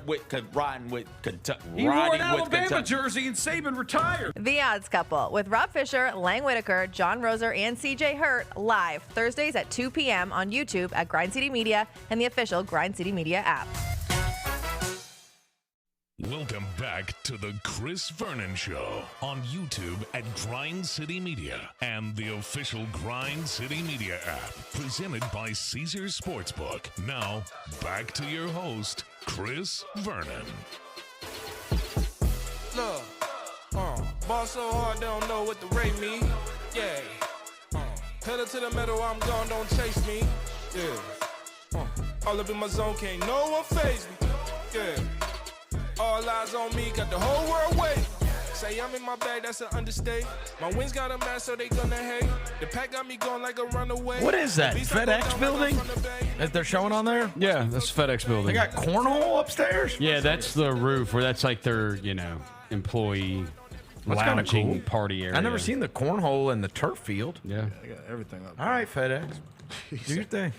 riding with Kentucky? He wore an Alabama jersey and Saban retired. The Odds Couple with Rob Fisher, Lang Whitaker, John Roser, and CJ Hurt live Thursdays at 2 p.m. on YouTube at Grind City Media and the official Grind City Media app. Welcome back to the Chris Vernon Show on YouTube at Grind City Media and the official Grind City Media app, presented by Caesars Sportsbook. Now, back to your host, Chris Vernon. Look, ball so hard they don't know what the rate mean. Yeah, pedal to the metal, I'm gone, don't chase me. Yeah, all up in my zone, can't no one faze me. Yeah. All eyes on me, got the whole world waiting. Say I'm in my bag, that's an understatement. My wings got a match, so they gonna hate. The pack got me going like a runaway. What is that? FedEx building that they're showing on there? Yeah, that's FedEx building. They got cornhole upstairs? Yeah, that's the roof where that's like their, employee lounging party area. I've never seen the cornhole in the turf field. Yeah. They got everything up. All right, FedEx. Do your thing.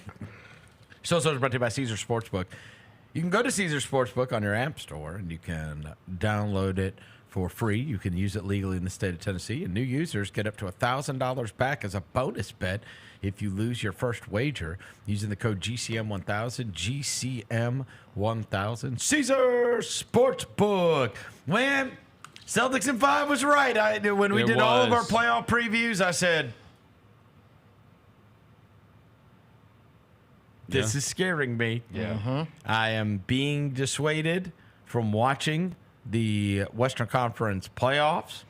So it's brought to you by Caesars Sportsbook. You can go to Caesars Sportsbook on your app store, and you can download it for free. You can use it legally in the state of Tennessee, and new users get up to $1,000 back as a bonus bet if you lose your first wager using the code GCM1000, GCM1000. Caesars Sportsbook. Man, Celtics in 5 was right. When we did all of our playoff previews, I said, this is scaring me. Yeah. I am being dissuaded from watching the Western Conference playoffs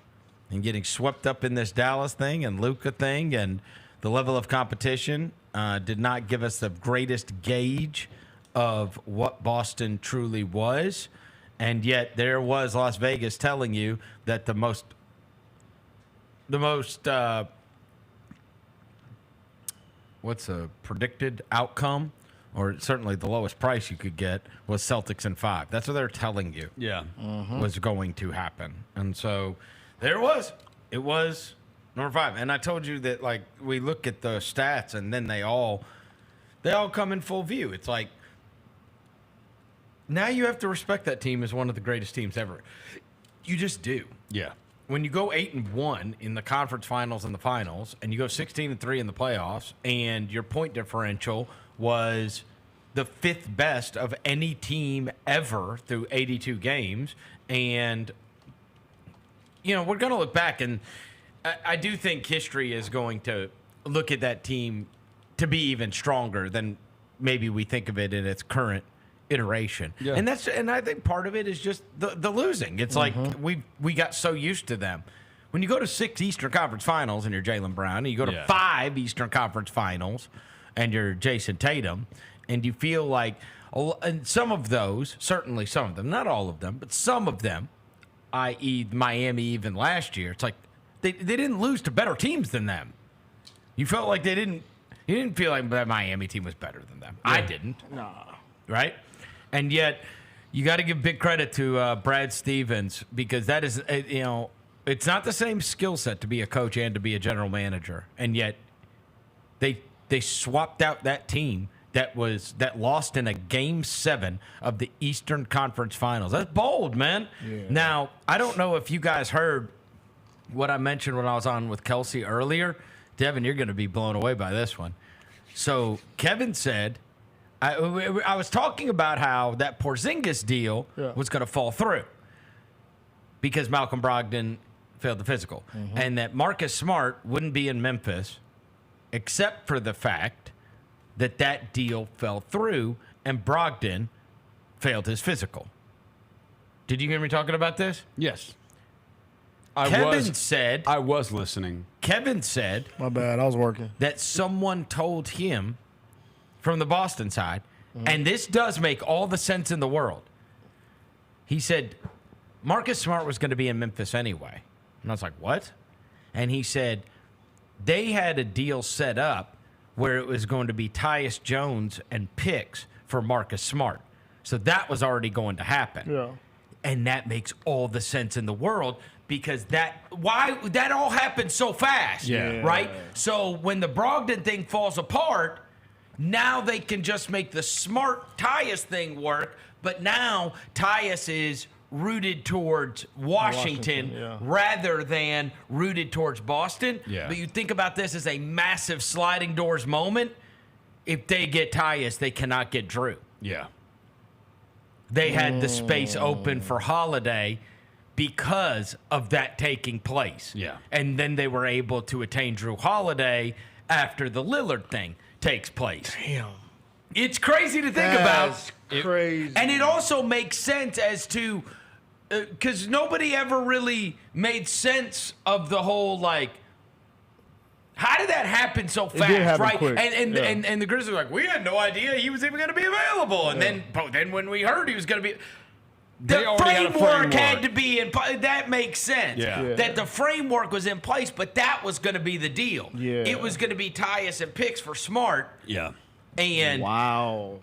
and getting swept up in this Dallas thing and Luka thing, and the level of competition did not give us the greatest gauge of what Boston truly was. And yet there was Las Vegas telling you that the most what's a predicted outcome, or certainly the lowest price you could get, was Celtics in 5. That's what they're telling you. Yeah. Was going to happen. And so there it was. It was number 5. And I told you that, like, we look at the stats and then they all come in full view. It's like, now you have to respect that team as one of the greatest teams ever. You just do. Yeah. When you go 8-1 in the conference finals and the finals, and you go 16-3 in the playoffs, and your point differential was the 5th best of any team ever through 82 games, and we're going to look back, and I do think history is going to look at that team to be even stronger than maybe we think of it in its current iteration. Yeah. And I think part of it is just the losing. It's like we got so used to them. When you go to 6 Eastern Conference Finals and you're Jaylen Brown, and you go to 5 Eastern Conference Finals and you're Jason Tatum, and you feel like, and some of those, certainly some of them, not all of them, but some of them, i.e. Miami even last year, it's like they didn't lose to better teams than them. You felt like you didn't feel like that Miami team was better than them. Yeah. I didn't. No. Right? And yet, you got to give big credit to Brad Stevens, because that is, it's not the same skill set to be a coach and to be a general manager. And yet, they swapped out that team that lost in a Game 7 of the Eastern Conference Finals. That's bold, man. Yeah. Now, I don't know if you guys heard what I mentioned when I was on with Kelsey earlier. Devin, you're going to be blown away by this one. So Kevin said, I was talking about how that Porzingis deal was going to fall through because Malcolm Brogdon failed the physical, and that Marcus Smart wouldn't be in Memphis except for the fact that that deal fell through and Brogdon failed his physical. Did you hear me talking about this? Yes. said. I was listening. Kevin said. My bad. I was working. That someone told him from the Boston side, and this does make all the sense in the world. He said Marcus Smart was going to be in Memphis anyway. And I was like, what? And he said they had a deal set up where it was going to be Tyus Jones and picks for Marcus Smart. So that was already going to happen. Yeah. And that makes all the sense in the world because that all happened so fast. Yeah. Right? So when the Brogdon thing falls apart, now they can just make the Smart Tyus thing work. But now Tyus is rooted towards Washington rather than rooted towards Boston. Yeah. But you think about this as a massive sliding doors moment. If they get Tyus, they cannot get Jrue. Yeah. They had the space open for Holiday because of that taking place. Yeah. And then they were able to attain Jrue Holiday after the Lillard thing takes place. Damn. It's crazy to think about. Crazy. And it also makes sense as to, because nobody ever really made sense of the whole, like, how did that happen so fast, did happen right? quick. And the Grizzlies were like, we had no idea he was even going to be available. And then when we heard he was going to be, the framework had to be in place. That makes sense. Yeah. That the framework was in place, but that was going to be the deal. Yeah. It was going to be Tyus and picks for Smart. Yeah. And wow.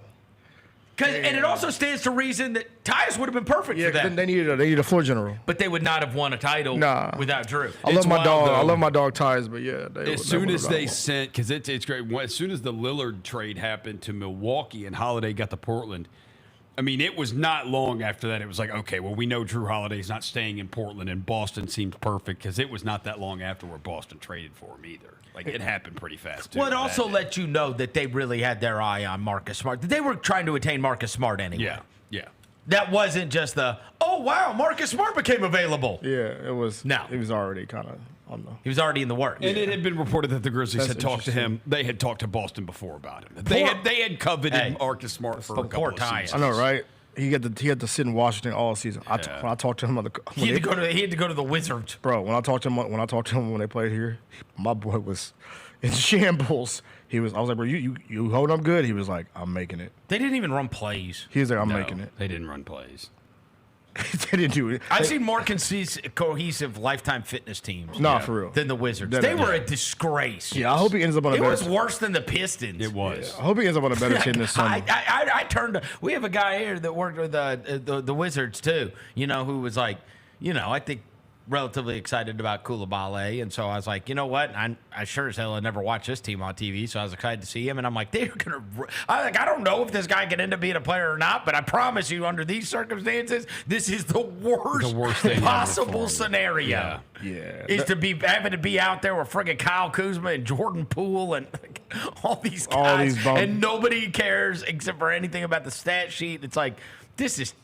And it also stands to reason that Tyus would have been perfect for them. They needed a floor general. But they would not have won a title without Jrue. I love my dog. I love my dog Tyus, but yeah. As soon as they sent, because it's great. As soon as the Lillard trade happened to Milwaukee and Holiday got to Portland, I mean, it was not long after that. It was like, okay, well, we know Jrue Holiday's not staying in Portland, and Boston seems perfect because it was not that long after where Boston traded for him either. Like, it happened pretty fast, too. Well, it also let you know that they really had their eye on Marcus Smart. They were trying to attain Marcus Smart anyway. Yeah. That wasn't just oh, wow, Marcus Smart became available. Yeah, it was. No. It was already kind of on the. He was already in the works. And it had been reported that the Grizzlies That's had talked to him. They had talked to Boston before about him. They had coveted Marcus Smart for a couple of seasons. I know, right? He had to sit in Washington all season. When I talked to him he had to go to the Wizards. Bro, when I talked to him when they played here, my boy was in shambles. I was like, bro, you holding up good? He was like, I'm making it. They didn't even run plays. He was like, I'm making it. They didn't run plays. They didn't do it. I've seen more cohesive Lifetime Fitness teams. For real. Than the Wizards. They were a disgrace. Yeah, I hope he ends up on a better. It was worse than the Pistons. It was. I hope he ends up on a better team this summer. I turned. We have a guy here that worked with the Wizards too. You know, who was like, I think relatively excited about Koulibaly, and so I was like, you know what? I sure as hell had never watched this team on TV, so I was excited to see him, and I'm like, they're gonna. I don't know if this guy can end up being a player or not, but I promise you, under these circumstances, this is the worst thing possible scenario. Yeah. Is to be having to be out there with friggin' Kyle Kuzma and Jordan Poole and all these guys, and nobody cares except for anything about the stat sheet. It's like, this is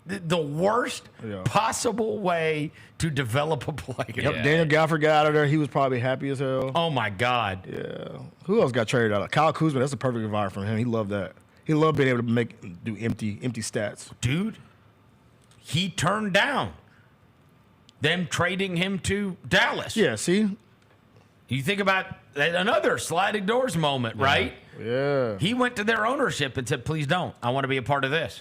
the worst possible way to develop a player. Yep, Daniel Gafford got out of there. He was probably happy as hell. Oh, my God. Yeah. Who else got traded out? Kyle Kuzma, that's a perfect environment for him. He loved that. He loved being able to do empty stats. Dude, he turned down them trading him to Dallas. Yeah, see? You think about another sliding doors moment, right? Yeah. He went to their ownership and said, please don't. I want to be a part of this.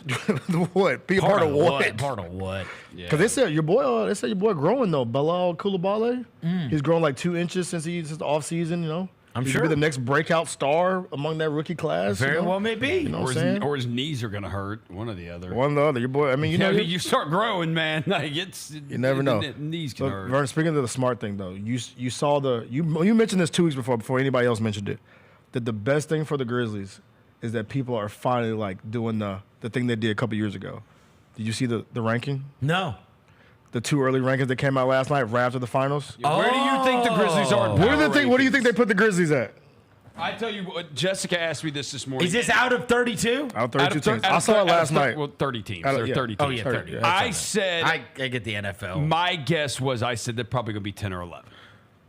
What? Be a part of what? Part of what? Because they said your boy growing though, Bilal Koulibaly. He's grown like 2 inches since the offseason, I'm He's sure. Be the next breakout star among that rookie class. Very well may be. You know what I'm saying? Or his knees are going to hurt. One or the other. One or the other. Your boy, I mean, you start growing, man. Like you never know. Knees can hurt. Vernon, speaking of the Smart thing, though, you saw you mentioned this 2 weeks before anybody else mentioned it, that the best thing for the Grizzlies is that people are finally like doing the thing they did a couple years ago. Did you see the ranking? No. The 2 early rankings that came out last night right after the finals. Where do you think the Grizzlies are? What do you think they put the Grizzlies at? I tell you what, Jessica asked me this morning. Is this out of 32? Out of 32 teams. I saw it last night. Well, 30 teams. Out of- There are yeah. 30 teams. Oh, yeah, 30. Yeah, I said, I get the NFL. my guess was I said they're probably going to be 10 or 11.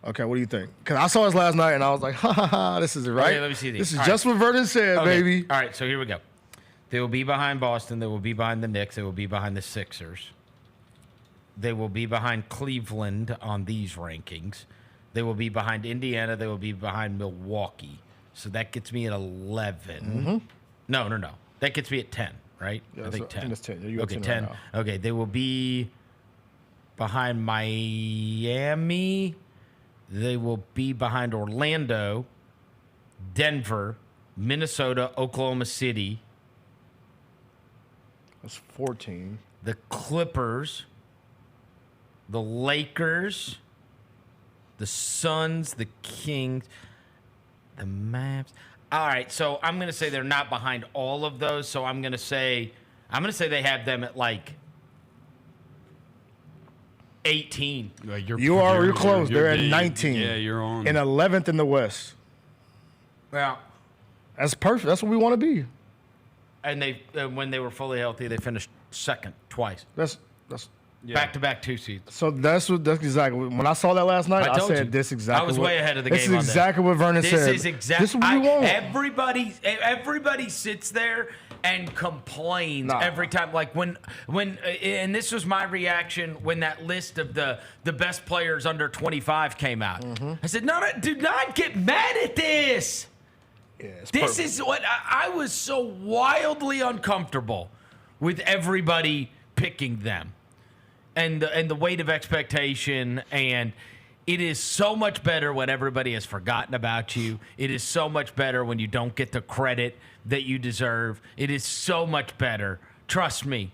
Okay, what do you think? Because I saw this last night and I was like, ha ha ha, this is it, right? Okay, let me see these. This is All just right. what Vernon said, Okay. baby. All right, so here we go. They will be behind Boston. They will be behind the Knicks. They will be behind the Sixers. They will be behind Cleveland on these rankings. They will be behind Indiana. They will be behind Milwaukee. So that gets me at 11. No. That gets me at 10, right? Yeah, I think 10. I think it's 10. Yeah, you got Okay, 10 10. right Okay, they will be behind Miami. They will be behind Orlando, Denver, Minnesota, Oklahoma City. That's 14. The Clippers, the Lakers, the Suns, the Kings, the Mavs. All right, so I'm going to say they're not behind all of those. So I'm going to say they have them at like 18. You're close. They're at 19. Yeah, you're on. And 11th in the West. Well, that's perfect. That's what we want to be. And they when they were fully healthy, they finished second twice. That's back-to-back 2 seeds. So that's exactly when I saw that last night. I told said you. this exactly. I was way ahead of the this game. This is exactly what Vernon said. This is exactly. This is what we want. Everybody sits there and complains every time. Like when, and this was my reaction when that list of the best players under 25 came out. I said, no, do not get mad at this. Yeah, this is what I was so wildly uncomfortable with everybody picking them. And the weight of expectation, and it is so much better when everybody has forgotten about you. It is so much better when you don't get the credit that you deserve. It is so much better. Trust me.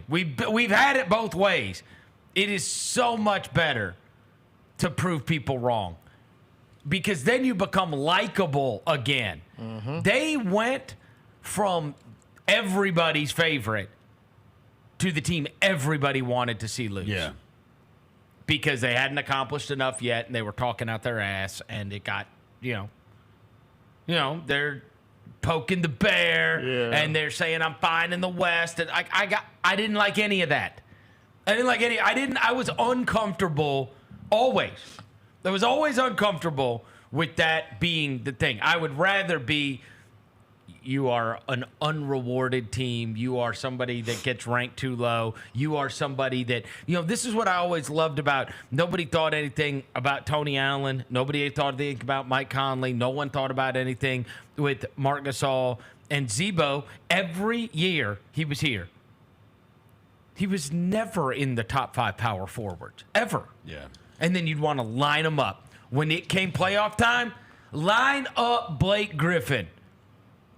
We've had it both ways. It is so much better to prove people wrong, because then you become likable again. They went from everybody's favorite to the team everybody wanted to see lose. Yeah. Because they hadn't accomplished enough yet, and they were talking out their ass, and it got, they're poking the bear, and they're saying I'm fine in the West, and I didn't like any of that. I was uncomfortable always. I was always uncomfortable with that being the thing. I would rather be, you are an unrewarded team. You are somebody that gets ranked too low. You are somebody that, this is what I always loved about. Nobody thought anything about Tony Allen. Nobody thought anything about Mike Conley. No one thought about anything with Marc Gasol and Zebo. Every year he was here, he was never in the top 5 power forwards, ever. Yeah. And then you'd want to line them up. When it came playoff time, line up Blake Griffin.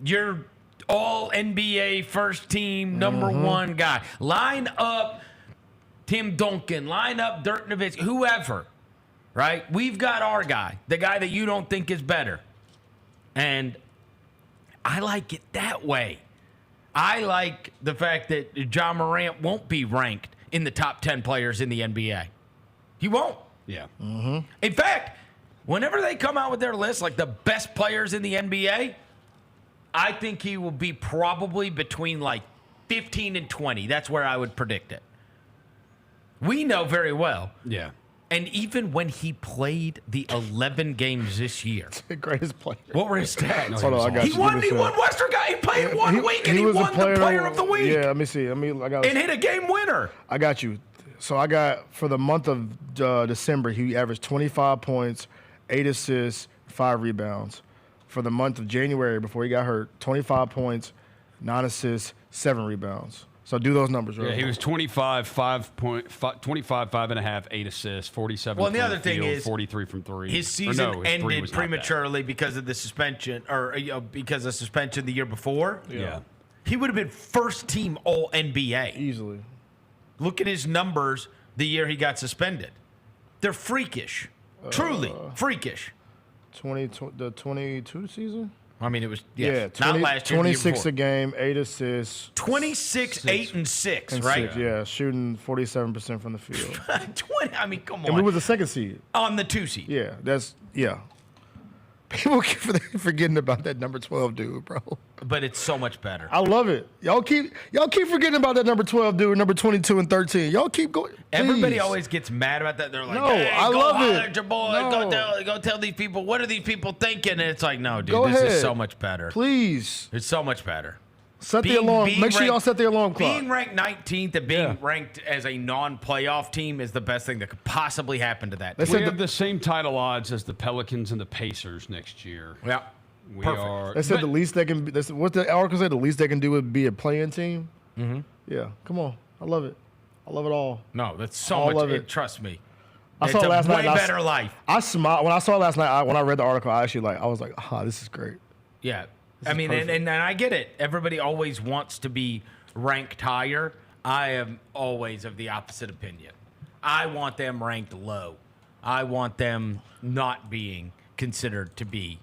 You're all NBA first team, number one guy. Line up Tim Duncan. Line up Dirk Nowitzki. Whoever, right? We've got our guy, the guy that you don't think is better. And I like it that way. I like the fact that Ja Morant won't be ranked in the top 10 players in the NBA. He won't. Yeah. In fact, whenever they come out with their list, like the best players in the NBA, I think he will be probably between like 15 and 20. That's where I would predict it. We know very well. Yeah. And even when he played the 11 games this year, the greatest player. What were his stats? Hold on, I got he you. won Western guy. He played 1 week and he was won the player of the week. Yeah, let me see. I got. And hit a game winner. I got you. So I got, for the month of December, he averaged 25 points, 8 assists, 5 rebounds. For the month of January, before he got hurt, 25 points, 9 assists, 7 rebounds. So do those numbers, right? Yeah, he was 25, 5.5, 8 assists, 47. Well, and the from other thing field, is 43 from 3. His season his 3 ended was not prematurely because of the suspension, or because of suspension the year before. Yeah. He would have been first team All NBA easily. Look at his numbers the year he got suspended. They're freakish, truly freakish. The 22 season? I mean, it was 20, not last year. 26 a game, 8 assists. 26, 8, and 6, right? 6, yeah, shooting 47% from the field. 20. I mean, come on. And we were the second seed on the 2 seed. Yeah, People keep forgetting about that number 12 dude, bro. But it's so much better. I love it. Y'all keep forgetting about that number 12 dude, number 22 and 13. Y'all keep going. Everybody Please. always gets mad about that. They're like, No, hey, I go love holler it. at your boy. No. Go tell these people. What are these people thinking? And it's like, no, dude, Go this ahead. is so much better. Please. It's so much better. Set the alarm. Make sure y'all set the alarm clock. Being ranked 19th and being ranked as a non-playoff team is the best thing that could possibly happen to that. We have the same title odds as the Pelicans and the Pacers next year. Yeah. We are. They said the least they can. What the article said, the least they can do would be a play-in team. Mm-hmm. Yeah, come on. I love it. I love it all. No, that's so All much. of it. Trust me. I saw it's it last a night. way better life. I smiled when I saw it last night. When I read the article, I was like, this is great. Yeah. This I is mean, perfect. and I get it. Everybody always wants to be ranked higher. I am always of the opposite opinion. I want them ranked low. I want them not being considered to be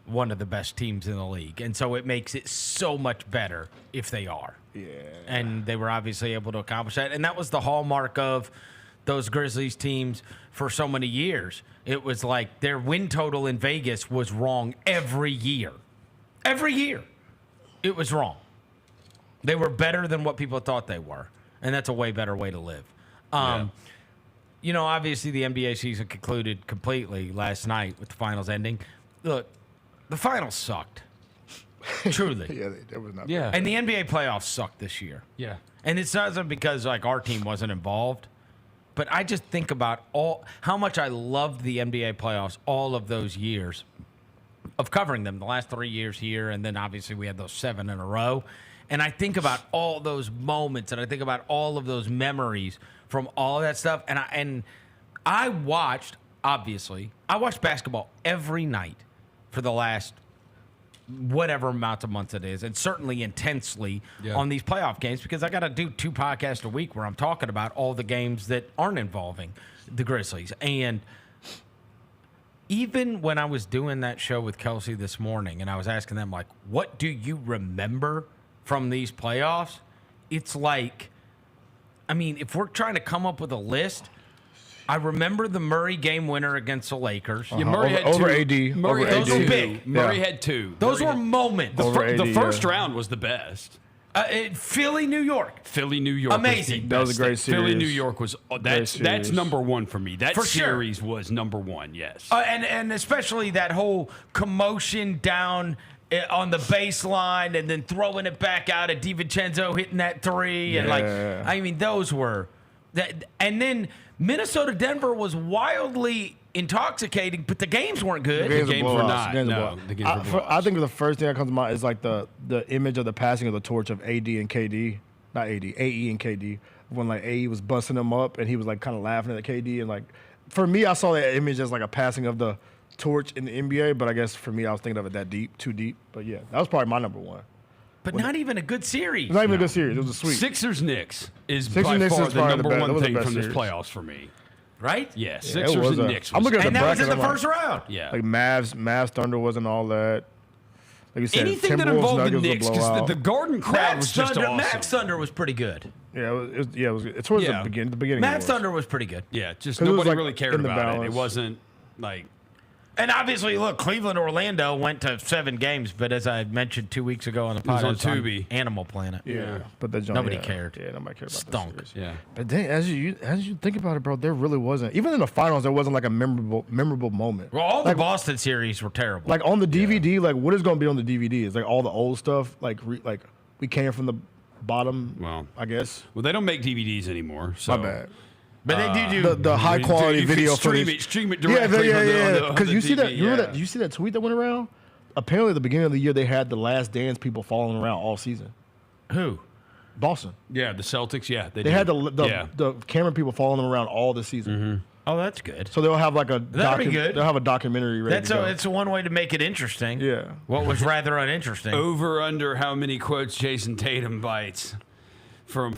one of the best teams in the league. And so it makes it so much better if they are. Yeah. And they were obviously able to accomplish that. And that was the hallmark of those Grizzlies teams for so many years. It was like their win total in Vegas was wrong every year. Every year. It was wrong. They were better than what people thought they were. And that's a way better way to live. You know, obviously the NBA season concluded completely last night with the finals ending. Look, the finals sucked. Truly. Yeah, it was not. Yeah. And the NBA playoffs sucked this year. Yeah. And it's not because like our team wasn't involved, but I just think about how much I loved the NBA playoffs all of those years of covering them, the last 3 years here, and then obviously we had those 7 in a row. And I think about all those moments, and I think about all of those memories from all of that stuff. And I watched basketball every night for the last whatever amount of months it is, and certainly intensely on these playoff games, because I got to do 2 podcasts a week where I'm talking about all the games that aren't involving the Grizzlies. And even when I was doing that show with Kelsey this morning and I was asking them, like, what do you remember from these playoffs? It's like, I mean, if we're trying to come up with a list, I remember the Murray game winner against the Lakers. Yeah, Murray had over two. AD. Murray Over had AD. two. Big. Murray had 2. Those were moments. The first round was the best. Philly, New York. Philly, New York. Amazing. That was a great series. Philly, New York was that's number 1 for me. That For sure. series was number 1. Yes. And especially that whole commotion down on the baseline and then throwing it back out at DiVincenzo hitting that 3. And I mean, those were that. And then Minnesota Denver was wildly intoxicating, but the games weren't good. The games were not. No, the games were blowouts. I think the first thing that comes to mind is like the image of the passing of the torch of AD and KD, not AD, AE and KD, when like AE was busting them up and he was like kind of laughing at KD, and like for me, I saw that image as like a passing of the torch in the NBA, but I guess for me, I was thinking of it that deep, too deep. But yeah, that was probably my number 1. But not even a good series. Not even a good series. It was a sweep. Sixers-Knicks is Sixers by Knicks far is the probably number the best. That one was the thing best from this series. playoffs for me. Right? Yeah, it Sixers was and Knicks. I'm looking at And the that was bracket, in the I'm first round. Yeah. Like Mavs Thunder wasn't all that. Like you said, Anything that Timberwolves, involved the Nuggets was a Knicks, because blowout. the Garden crowd was just awesome. Mavs Thunder was pretty good. Yeah, it was towards the beginning. The beginning. Mavs Thunder was pretty good. Yeah, just 'Cause it was, nobody like, really cared in the about it. It balance. wasn't like. And obviously, look, Cleveland, Orlando went to 7 games, but as I mentioned 2 weeks ago on the was podcast, on Tubi. Animal Planet. Yeah, but that Nobody cared. Yeah, nobody cared about Stunk. that series. Yeah. But then, as you think about it, bro, there really wasn't. Even in the finals, there wasn't like a memorable moment. Well, all like, the Boston series were terrible. Like on the DVD, like what is going to be on the DVD is like all the old stuff. Like we came from the bottom. Well, I guess. Well, they don't make DVDs anymore. So. My bad. But they do the high quality you can video stream footage. Stream it directly. Yeah. Because you see that? TV, You remember that? You see that tweet that went around? Apparently, at the beginning of the year, they had the Last Dance people following around all season. Who? Boston. Yeah, the Celtics. Yeah, They had the camera people following them around all the season. Mm-hmm. Oh, that's good. So they'll have like a That'd be good. They'll have a documentary ready to go. It's one way to make it interesting. Yeah. What was rather uninteresting. Over under how many quotes Jason Tatum bites from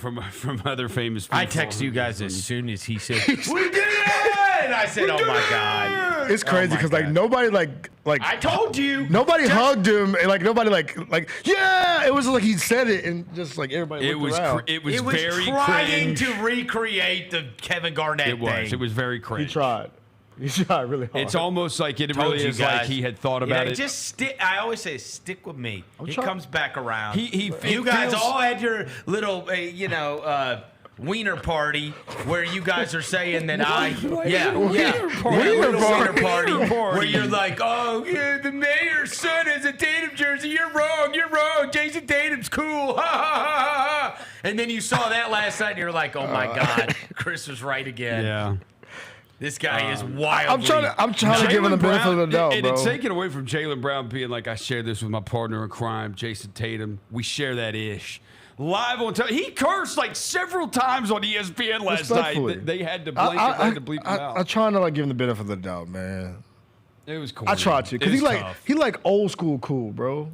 other famous people. I texted you guys as soon as he said, "We did it!" And I said, "Oh my god!" It's crazy because like nobody like I told you. Nobody hugged him and like nobody like yeah. It was just like he said it and just like everybody. It was around. it was very trying cringe. to recreate the Kevin Garnett It was. thing. It was very cringe. He tried. He tried really hard. It's almost like it Told really you is like guys. he had thought about it. Just stick. I always say, stick with me. He comes back around. You you guys all had your little, wiener party where you guys are saying that wiener party where you're like, oh yeah, the mayor's son has a Tatum jersey. You're wrong. Jason Tatum's cool. Ha ha ha ha. And then you saw that last night and you're like, oh my God, Chris was right again. Yeah. This guy is wild. I'm trying to give him the benefit of the doubt, and bro. it's taken away from Jaylen Brown being like, I share this with my partner in crime, Jason Tatum. We share that ish. Live on television. He cursed like several times on ESPN last night. They had to bleep him out. I'm trying to give him the benefit of the doubt, man. It was cool. I tried to, because he like old school cool, bro.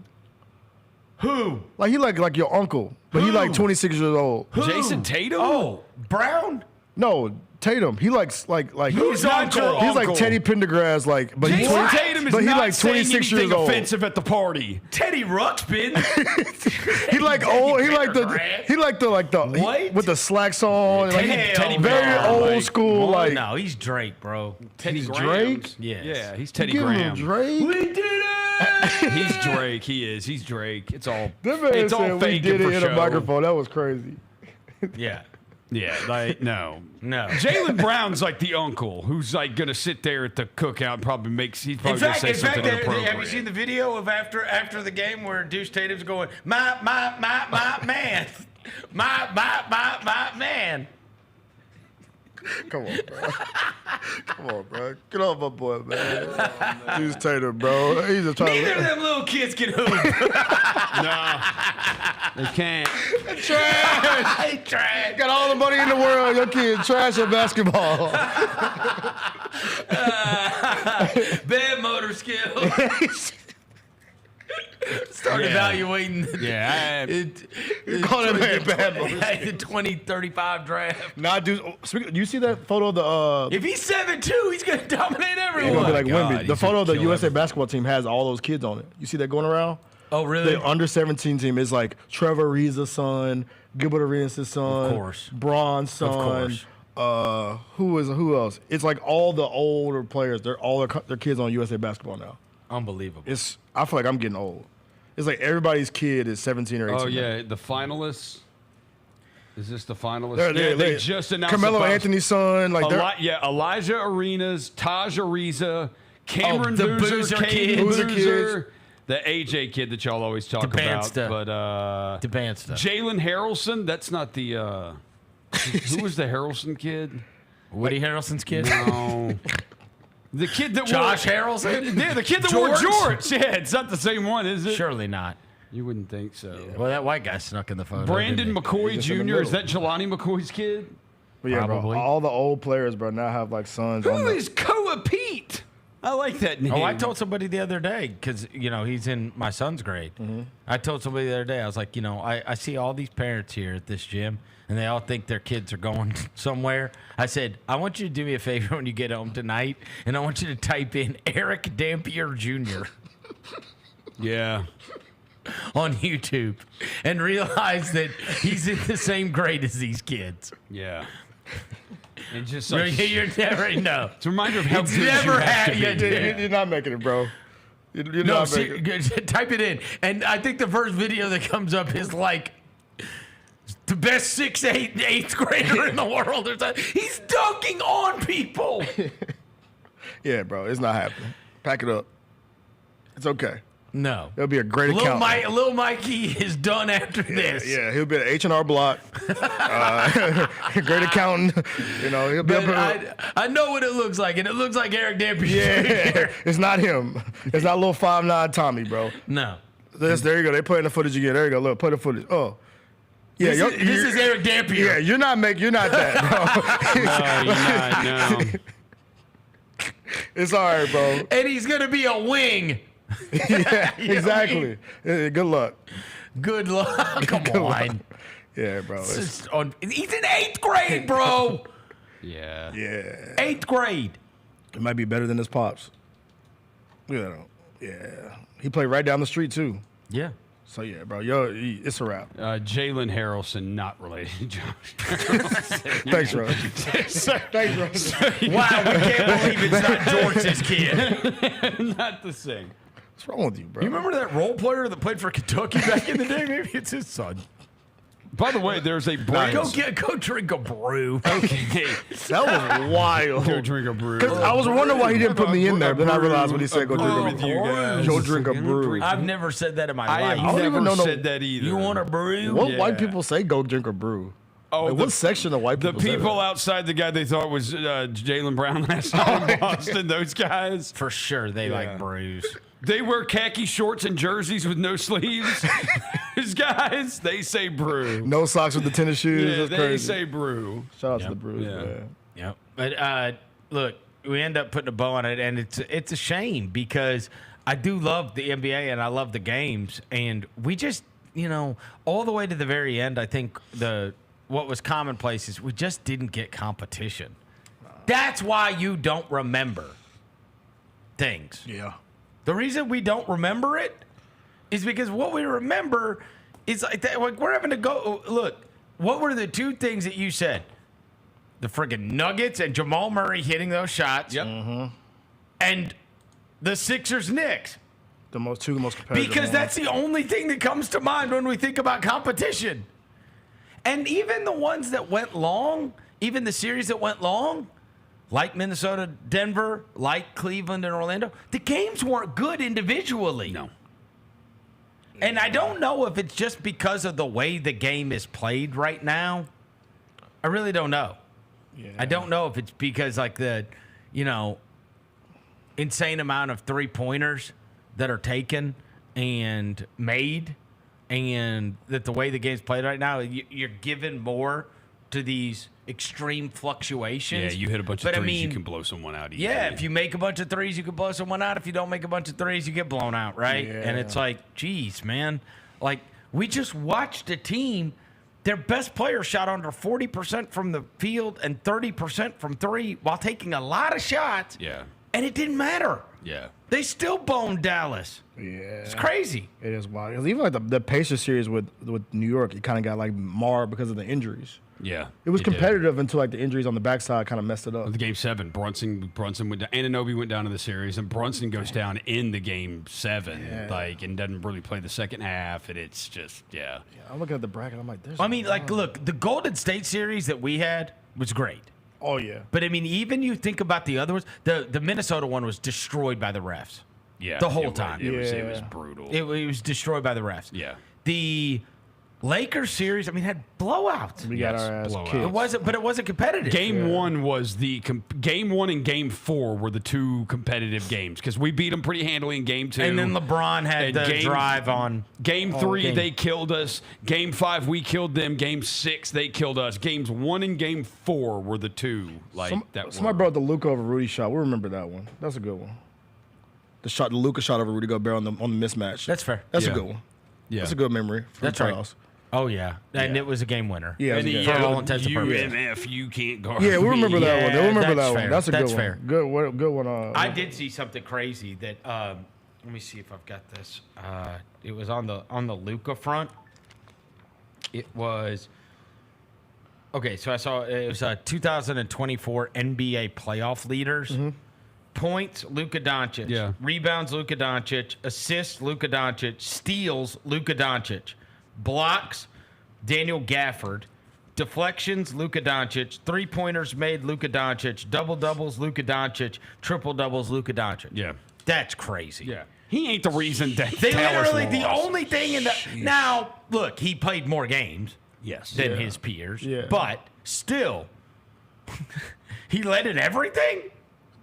Who? Like he like your uncle, but he like 26 years old. Who? Jason Tatum? Oh, Brown? No, Tatum. He likes like Who's uncle? He's like Teddy Pendergrass, but Jason Tatum is but he not like 26 saying years old. offensive at the party. Teddy Ruxpin. He like old. He like the what? with the slacks on. Teddy very Brown, old school. Well, Like no, he's Drake, bro. Teddy Drake? Yes. Yeah, he's Teddy give Graham. him Drake. We did it. He's Drake. He is. He's Drake. It's all. That man It's all said we fake did and it for in a show. microphone. That was crazy. Yeah. Yeah, like no. Jaylen Brown's like the uncle who's like gonna sit there at the cookout and probably he's probably gonna say something inappropriate. Have you seen the video of after the game where Deuce Tatum's going, my man, my man? Come on, bro. Come on, bro. Get off my boy, man. He's Tatum, bro. He's just trying Neither of them little kids can hoop. No, they can't. Trash. Got all the money in the world. Your kid trash at basketball. Bad motor skills. Start evaluating. Yeah, You call that man bad motor skills. The 2035 draft. Nah, dude. You see that photo of the? If he's 7'2", he's gonna dominate He's everyone. gonna be like God, Wemby. The he's photo of the gonna kill USA basketball team has all those kids on it. You see that going around? Oh, really? The under 17 team is like Trevor Ariza's son, Gilbert Arenas' son, Of course. Braun's son. Of course. Who else? It's like all the older players. They're all their kids on USA basketball now. Unbelievable. I feel like I'm getting old. It's like everybody's kid is 17 or 18. Oh yeah, the finalists. Is this the finalists? They They just announced Carmelo the Anthony's son. Like Elijah Arenas, Taj Ariza, Cameron the Boozer, Boozer Caden kids. Boozer, the AJ kid that y'all always talk about. DeBansta. But DeBansta. Jalen Harrelson, that's not the. Who was the Harrelson kid? Woody Harrelson's kid? No. The kid that Josh Harrelson? Yeah, the kid that wore jorts. Yeah, it's not the same one, is it? Surely not. You wouldn't think so. Well, that white guy snuck in the photo. Brandon didn't he? McCoy He's in the Jr. Is middle. that Jelani McCoy's kid? But yeah, Probably. bro, all the old players, bro, now have like sons. Who is Koa Pete? I like that name. Oh, I told somebody the other day, because, he's in my son's grade. Mm-hmm. I told somebody the other day, I was like, I see all these parents here at this gym, and they all think their kids are going somewhere. I said, I want you to do me a favor when you get home tonight, and I want you to type in Eric Dampier Jr. Yeah. on YouTube and realize that he's in the same grade as these kids. Yeah. And just You're never know. It's a reminder of how It's good never you have to happened. be. You're not making it, bro. You're No, not making it. type it in. And I think the first video that comes up is like the best 6'8" 8th grader in the world. Or something. He's dunking on people. Yeah, bro, it's not happening. Pack it up. It's okay. No. It'll be a great account. Lil Mikey is done after this. Yeah, he'll be at H&R Block. Great accountant. He'll be But up. I know what it looks like, and it looks like Eric Dampier. Yeah, it's not him. It's not little 5'9" Tommy, bro. No. There you go. They playing the footage again. There you go. Look, play the footage. Oh. Yeah, This is Eric Dampier. Yeah, you're not that, bro. No, you're not. No. It's all right, bro. And he's going to be a wing. Yeah, exactly. Good luck. Good luck. Come Good on. luck. Yeah, bro. He's in 8th grade, bro. Yeah. Yeah. 8th grade. It might be better than his pops. Yeah. He played right down the street, too. Yeah. So yeah, bro, it's a wrap. Jalen Harrelson, not related to Josh. Thanks, bro. Thanks, bro. Wow, we can't believe it's not George's kid. Not the same. What's wrong with you, bro? You remember that role player that played for Kentucky back in the day? Maybe it's his son. By the way, there's a brand. Go drink a brew. Okay, that was wild. Go drink a brew. Because I was wondering why he didn't put me in there, but then I realized when he said go drink with you guys. Go drink a brew. I've never said that in my life. I don't even know said that either. You want a brew? What white people say go drink a brew? Oh, what section of white people? The people outside the guy they thought was Jaylen Brown last night in Boston. Those guys, for sure, they like brews. They wear khaki shorts and jerseys with no sleeves. These guys, they say brew. No socks with the tennis shoes. Yeah, That's they crazy. say brew. Shout out to the brews, man. Yep. But look, we end up putting a bow on it, and it's a shame because I do love the NBA and I love the games, and we just, all the way to the very end, I think what was commonplace is we just didn't get competition. That's why you don't remember things. Yeah. The reason we don't remember it is because what we remember is like that. Like we're having to go. Look, what were the two things that you said? The friggin' Nuggets and Jamal Murray hitting those shots. Yep. Mm-hmm. And the Sixers Knicks. The most competitive. Because that's the only thing that comes to mind when we think about competition. And even the ones that went long, even the series that went long, like Minnesota, Denver, like Cleveland and Orlando, the games weren't good individually. No. And I don't know if it's just because of the way the game is played right now. I really don't know. Yeah. I don't know if it's because like the, insane amount of 3-pointers that are taken and made, and that the way the game's played right now, you're given more to these extreme fluctuations. Yeah, you hit a bunch of threes, you can blow someone out easily. Yeah, if you make a bunch of threes, you can blow someone out. If you don't make a bunch of threes, you get blown out, right? Yeah. And it's like, geez, man. Like, we just watched a team, their best player shot under 40% from the field and 30% from three while taking a lot of shots. Yeah. And it didn't matter. Yeah. They still boned Dallas. Yeah. It's crazy. It is wild. 'Cause even like the Pacers series with New York, it kind of got like marred because of the injuries. Yeah. It was competitive until like the injuries on the backside kind of messed it up. The game 7, Brunson went down. Anunoby went down to the series, and Brunson goes down in the game 7, and doesn't really play the second half, and it's just I'm looking at the bracket. I'm like, there's. Look, the Golden State series that we had was great. Oh yeah. But I mean, even you think about the other ones, the Minnesota one was destroyed by the refs. Yeah. The whole time. It was brutal. It was destroyed by the refs. Yeah. The Lakers series, I mean, had blowouts. We got our ass kicked. It wasn't competitive. Game 1 was Game 1 and Game 4 were the two competitive games because we beat them pretty handily in Game 2. And then LeBron had the drive on. Game 3, they killed us. Game 5, we killed them. Game 6, they killed us. Games 1 and Game 4 were the two. Somebody brought the Luka over Rudy shot. We remember that one. That's a good one. The Luka shot over Rudy Gobert on the mismatch. That's fair. That's a good one. Yeah. That's a good memory. That's right. Oh, yeah. And it was a game winner. Yeah, and he for all intents and purposes. UMF, you can't guard Yeah, we remember me. that one. We remember that fair. one. That's a good fair. one. Good one. I did see something crazy that let me see if I've got this. It was on the Luka front. It was so I saw it was 2024 NBA playoff leaders. Mm-hmm. Points, Luka Doncic. Yeah. Rebounds, Luka Doncic. Assists, Luka Doncic. Steals, Luka Doncic. Blocks, Daniel Gafford. Deflections, Luka Doncic. 3-pointers made, Luka Doncic. Double-doubles, Luka Doncic. Triple-doubles, Luka Doncic. Yeah. That's crazy. Yeah. He ain't the reason that They Dallas literally, the lost. only thing in the... Now, look, he played more games than his peers. Yeah. But still, he led in everything?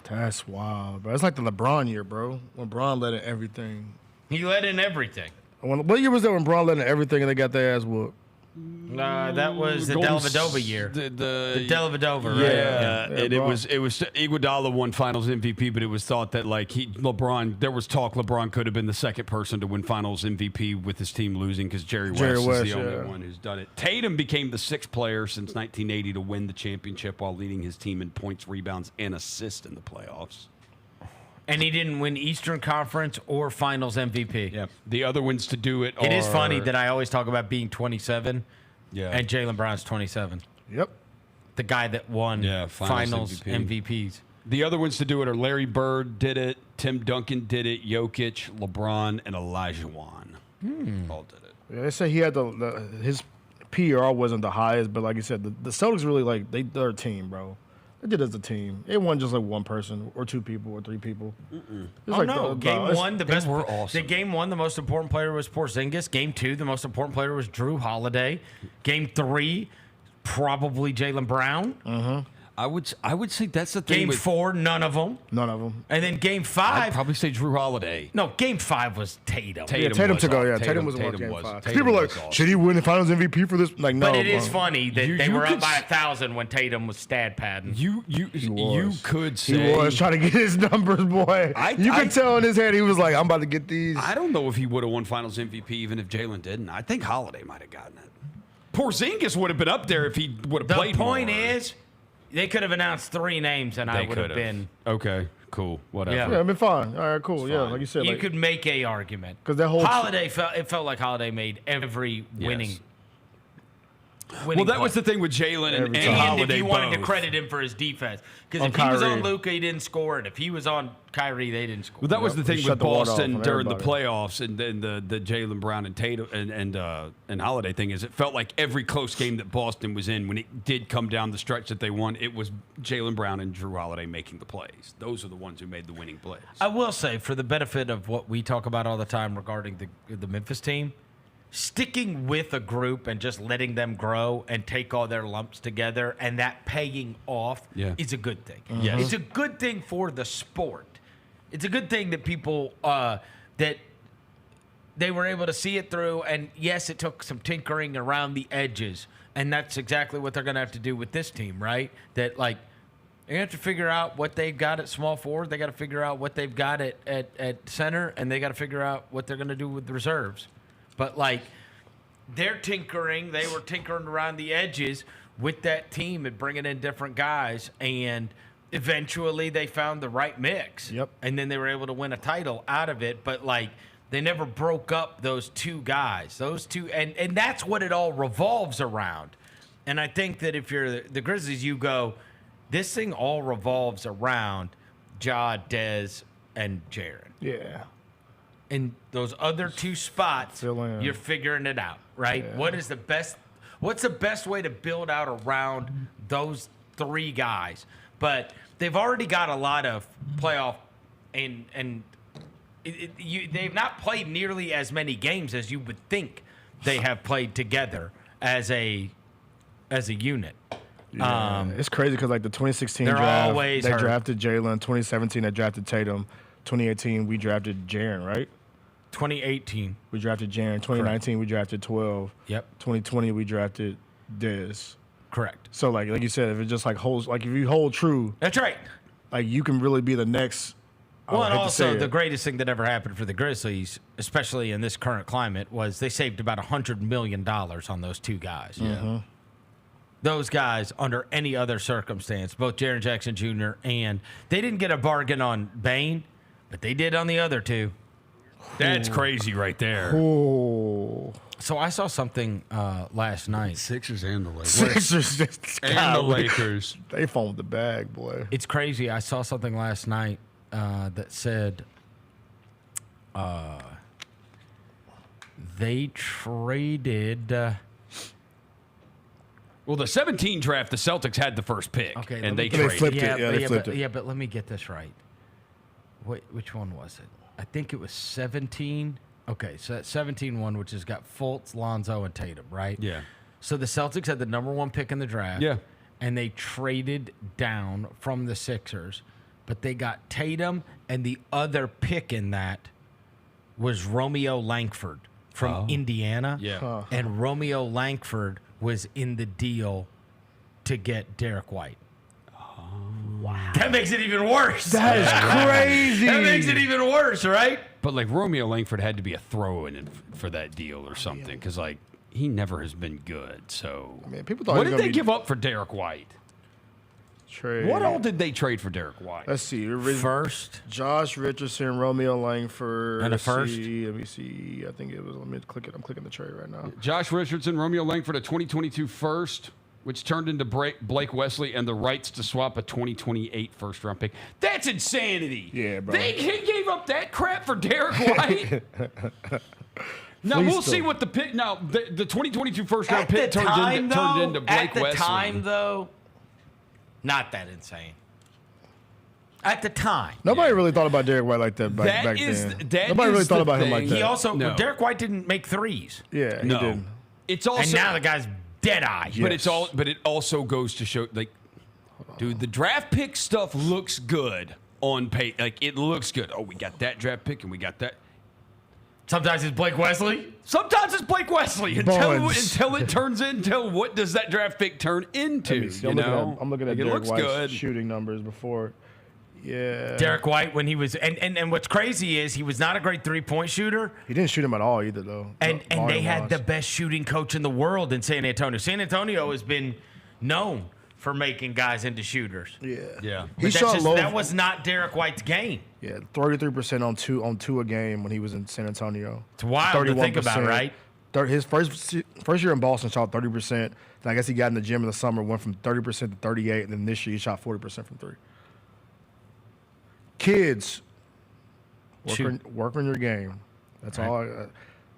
That's wild, bro. It's like the LeBron year, bro. When Bron led in everything. He led in everything. What year was that when Bron led in everything and they got their ass whooped? That was the Golden Dellavedova year. The Dellavedova, right? Yeah, and it was Iguodala won Finals MVP, but it was thought that there was talk LeBron could have been the second person to win Finals MVP with his team losing because Jerry West is the only one who's done it. Tatum became the 6th player since 1980 to win the championship while leading his team in points, rebounds, and assists in the playoffs. And he didn't win Eastern Conference or Finals MVP. Yeah. The other ones to do it It is funny that I always talk about being 27. Yeah. And Jaylen Brown's 27. Yep. The guy that won finals MVPs. The other ones to do it are Larry Bird did it, Tim Duncan did it, Jokic, LeBron, and Olajuwon. All did it. Yeah, they say he had his PER wasn't the highest, but like you said, the Celtics really they're a team, bro. They did as a team. It wasn't just like one person or two people or three people. Game one, the best. were awesome. The game one, the most important player was Porzingis. Game two, the most important player was Jrue Holiday. Game three, probably Jaylen Brown. Mm-hmm. I would say that's the thing. Game four, none of them. None of them. And then game five. I'd probably say Jrue Holiday. No, game five was Tatum. Tatum took over. Yeah, Tatum was one game five. People are like, should he win the Finals MVP for this? Like, no. But it is funny that they were up by 1,000 when Tatum was stat padding. You could say he was trying to get his numbers, boy. You could tell in his head he was like, I'm about to get these. I don't know if he would have won Finals MVP even if Jaylen didn't. I think Holiday might have gotten it. Porzingis would have been up there if he would have played more. The point is, they could have announced 3 names and I would have been. Okay, cool, whatever. Yeah, I mean, fine. All right, cool. Yeah, like you said. You could make a argument. Because that whole Holiday felt like Holiday made every winning. Well, that was the thing with Jaylen and Holiday. If you wanted to credit him for his defense, because if he was on Luka, he didn't score, and if he was on Kyrie, they didn't score. Well, that was the thing with Boston during the playoffs, and then the Jaylen Brown and Tatum and Holiday thing is it felt like every close game that Boston was in, when it did come down the stretch that they won, it was Jaylen Brown and Jrue Holiday making the plays. Those are the ones who made the winning plays. I will say, for the benefit of what we talk about all the time regarding the Memphis team, sticking with a group and just letting them grow and take all their lumps together and that paying off is a good thing. Yes. It's a good thing for the sport. It's a good thing that people that they were able to see it through. And yes, it took some tinkering around the edges, and that's exactly what they're going to have to do with this team, right? That they have to figure out what they've got at small forward. They got to figure out what they've got at center, and they got to figure out what they're going to do with the reserves. But, they're tinkering. They were tinkering around the edges with that team and bringing in different guys. And eventually they found the right mix. Yep. And then they were able to win a title out of it. But, they never broke up those two guys. Those two. And that's what it all revolves around. And I think that if you're the Grizzlies, you go, this thing all revolves around Ja, Dez, and Jaren. Yeah. In those other 2 spots, you're figuring it out, right? Yeah. What's the best way to build out around those 3 guys? But they've already got a lot of playoff, and they've not played nearly as many games as you would think they have played together as a unit. Yeah. It's crazy because the 2016 they're draft, always they hurt. drafted Jaylen. 2017 they drafted Tatum. 2018 we drafted Jaren, right? 2018 we drafted Jaren. 2019 we drafted 12. Yep. 2020 we drafted Dez. Correct. So like you said, if it just holds, if you hold true, that's right. You can really be the next. Well, and also the greatest thing that ever happened for the Grizzlies, especially in this current climate, was they saved about $100 million on those 2 guys. Mm-hmm. Those guys, under any other circumstance, both Jaren Jackson Jr. and they didn't get a bargain on Bane, but they did on the other 2. That's crazy right there. Oh. So I saw something last night. Sixers and the Lakers. Sixers and the Lakers. They foamed the bag, boy. It's crazy. I saw something last night that said they traded. Well, the 17 draft, the Celtics had the first pick, and they traded. Flipped it. Yeah, they flipped it. Yeah, but let me get this right. Which one was it? I think it was 17. Okay, so that 17 which has got Fultz, Lonzo, and Tatum, right? Yeah. So the Celtics had the number 1 pick in the draft. Yeah. And they traded down from the Sixers, but they got Tatum, and the other pick in that was Romeo Langford from Indiana. Yeah. Huh. And Romeo Langford was in the deal to get Derrick White. Wow. That makes it even worse. That is crazy. That makes it even worse, right? But Romeo Langford had to be a throw-in for that deal or something, because he never has been good. So people thought what did they give up for Derrick White? Trade. What all did they trade for Derrick White? Let's see. First. Josh Richardson, Romeo Langford. And a Let's first? see. Let me see. I think it was. Let me click it. I'm clicking the trade right now. Josh Richardson, Romeo Langford, a 2022 first, which turned into Blake Wesley, and the rights to swap a 2028 first-round pick. That's insanity. Yeah, bro. He gave up that crap for Derrick White. Now, we'll see what the pick. Now, the 2022 first-round pick turned into Blake Wesley. At the time, though, not that insane. At the time. Nobody really thought about Derrick White like that back then. Nobody really thought about him like that. He also, Derrick White didn't make threes. Yeah, he didn't. It's also, and now the guy's dead eye. But it also goes to show, like, dude, the draft pick stuff looks good on pay. Like, it looks good. Oh, we got that draft pick and we got that. Sometimes it's Blake Wesley. Sometimes it's Blake Wesley until it turns into what does that draft pick turn into? I'm looking at like, Derrick White's shooting numbers before. Yeah. Derrick White, when he was, and what's crazy is he was not a great 3-point shooter. He didn't shoot him at all either, though. And they had the best shooting coach in the world in San Antonio. San Antonio has been known for making guys into shooters. Yeah. But that was not Derrick White's game. Yeah, 33% on two a game when he was in San Antonio. It's wild to think about, right? His first year in Boston shot 30%. Then I guess he got in the gym in the summer, went from 30% to 38%, and then this year he shot 40% from three. Kids, work on your game. That's all.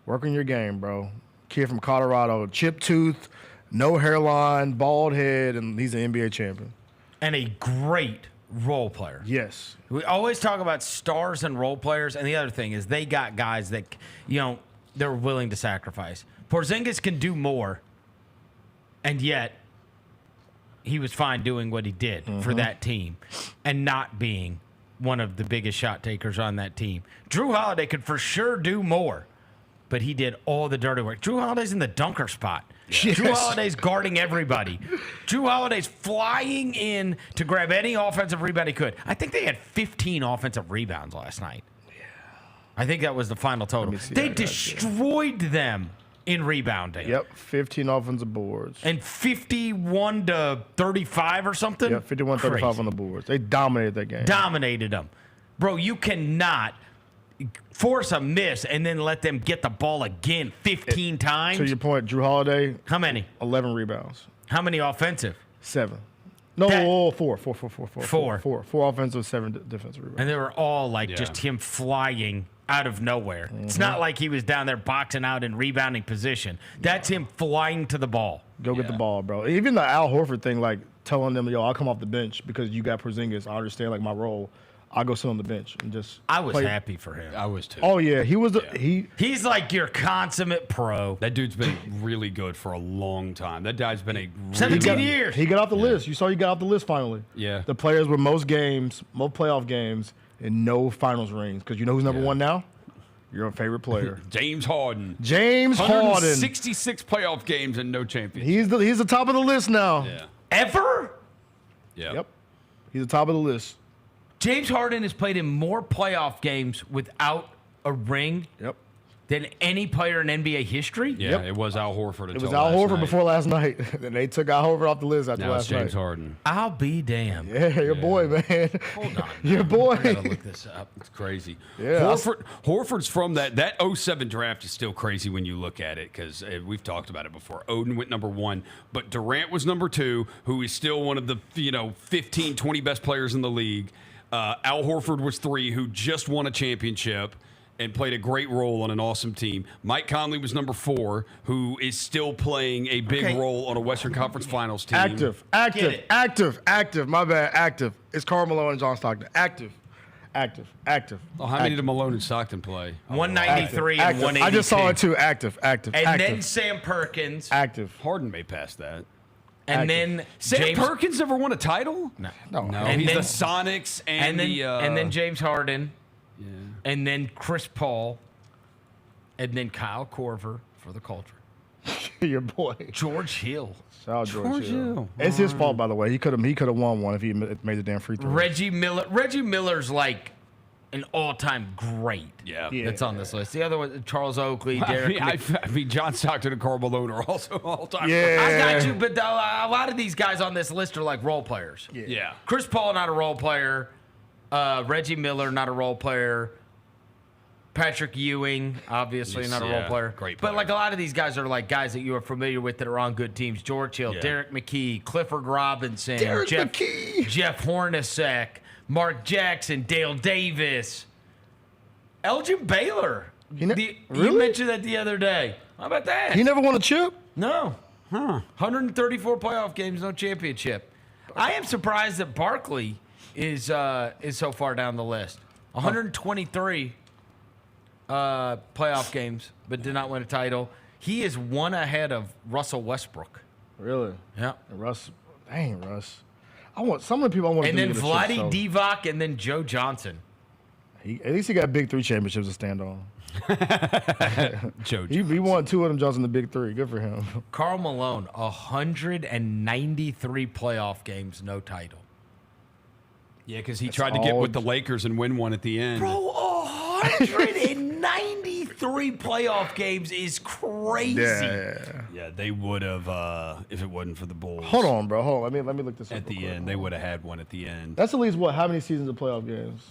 Work on your game, bro. Kid from Colorado, chipped tooth, no hairline, bald head, and he's an NBA champion. And a great role player. Yes. We always talk about stars and role players, and the other thing is they got guys that, they're willing to sacrifice. Porzingis can do more, and yet he was fine doing what he did for that team and not being one of the biggest shot takers on that team. Jrue Holiday could for sure do more, but he did all the dirty work. Jrue Holiday's in the dunker spot. Yes. Jrue Holiday's guarding everybody. Jrue Holiday's flying in to grab any offensive rebound he could. I think they had 15 offensive rebounds last night. Yeah. I think that was the final total. They destroyed them in rebounding. Yep, 15 offensive boards. And 51 to 35 or something? Yeah, 51-35 on the boards. They dominated that game. Dominated them. Bro, you cannot force a miss and then let them get the ball again 15 times. To your point, Jrue Holiday. How many? 11 rebounds. How many offensive? 7. No, four. Four offensive, 7 defensive rebounds. And they were all just him flying out of nowhere. It's not like he was down there boxing out in rebounding position. That's him flying to the ball. Go get the ball, bro. Even the Al Horford thing, like telling them, I'll come off the bench because you got Porzingis. I understand my role. I'll go sit on the bench and just I was happy for him. I was too. Oh, yeah. He was He's like your consummate pro. That dude's been really good for a long time. That guy's been 17 years. He got off the list. You saw he got off the list finally. Yeah. The players with most playoff games, and no finals rings. Because you know who's number one now? Your favorite player. James Harden. 166 playoff games and no championship. He's the top of the list now. Yeah. Ever? Yeah. Yep. He's the top of the list. James Harden has played in more playoff games without a ring than any player in NBA history. Yeah, it was Al Horford. It was Al Horford before last night. Then they took Al Horford off the list after now last it's James night. Harden. I'll be damned. Yeah, your boy, man. Hold on. Your boy. I gotta look this up. It's crazy. Yeah, Horford's from that 07 draft is still crazy when you look at it because we've talked about it before. Oden went number 1, but Durant was number 2, who is still one of the 15, 20 best players in the league. Al Horford was 3, who just won a championship and played a great role on an awesome team. Mike Conley was number 4, who is still playing a big role on a Western Conference Finals team. Active. My bad, active. It's Karl Malone and John Stockton. Active. Well, how many did Malone and Stockton play? 193 and 182. I just saw it too. Active. And then Sam Perkins. Active. Harden may pass that. And then Sam Perkins never won a title? No. And he's the Sonics and then James Harden. Yeah. And then Chris Paul. And then Kyle Korver for the culture. Your boy. George Hill. Shout out George Hill. It's his fault, by the way. He could have won one if he made the damn free throw. Reggie Miller. Reggie Miller's like an all-time great. Yeah. That's on this list. The other one, Charles Oakley, Derrick. I mean, John Stockton and Karl Malone are also all-time. I got you, but a lot of these guys on this list are like role players. Yeah. Chris Paul, not a role player. Reggie Miller, not a role player. Patrick Ewing, obviously not a role player. Great player. But like a lot of these guys are like guys that you are familiar with that are on good teams. George Hill, Derek McKee, Clifford Robinson, Jeff Hornacek, Mark Jackson, Dale Davis, Elgin Baylor. You mentioned that the other day. How about that? He never won a chip? No. 134 playoff games, no championship. I am surprised that Barkley is so far down the list. 123 playoff games, but did not win a title. He is one ahead of Russell Westbrook. Really? Yeah. Russ. Dang, Russ. I want some of the people I want. And then Vlade Divac, and then Joe Johnson. At least he got big 3 championships to stand on. Joe. He won 2 of them jobs in the big 3. Good for him. Karl Malone, 193 playoff games, no title. Yeah, because he tried to get with the Lakers and win one at the end. Bro, 193 playoff games is crazy. Yeah, they would have if it wasn't for the Bulls. Hold on, bro. Hold on. Let me look this up. At the end, they would have had one at the end. That's at least what? How many seasons of playoff games?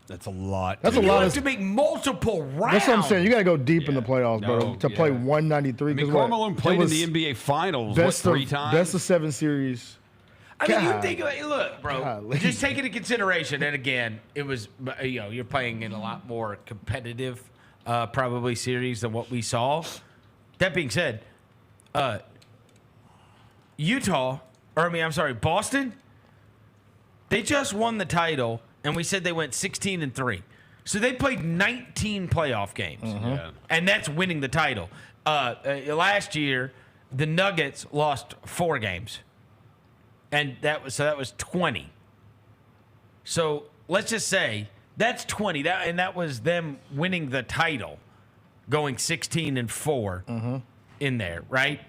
That's a lot. That's a lot. You have to make multiple rounds. That's what I'm saying. You got to go deep in the playoffs, bro, to play 193. I mean, Karl Malone played in the NBA Finals best 3 times. Best of 7 series. I mean, you think about it, look, bro, just take into consideration, and again, it was, you're playing in a lot more competitive, probably series than what we saw. That being said, Boston, they just won the title, and we said they went 16-3. So they played 19 playoff games, and that's winning the title. Last year, the Nuggets lost 4 games. And that was 20. So let's just say that's 20. That was them winning the title, going 16-4 in there, right?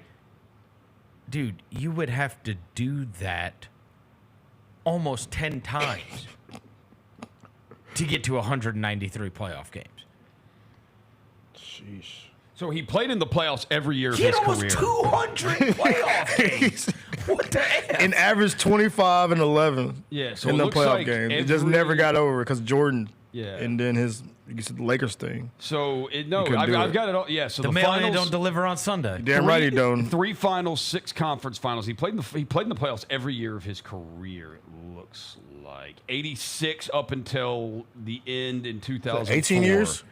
Dude, you would have to do that almost 10 times to get to 193 playoff games. Sheesh. So he played in the playoffs every year of his career. He had almost 200 playoff games. What the F? An average 25 and 11 Yeah, so in it the looks playoff like games. It just never got over because Jordan and then the Lakers thing. So, I've got it all. Yeah, so the mailman finals don't deliver on Sunday. Damn right he don't. 3 finals, 6 conference finals. He played in the playoffs every year of his career, it looks like. 86 up until the end in 2004. 18 years?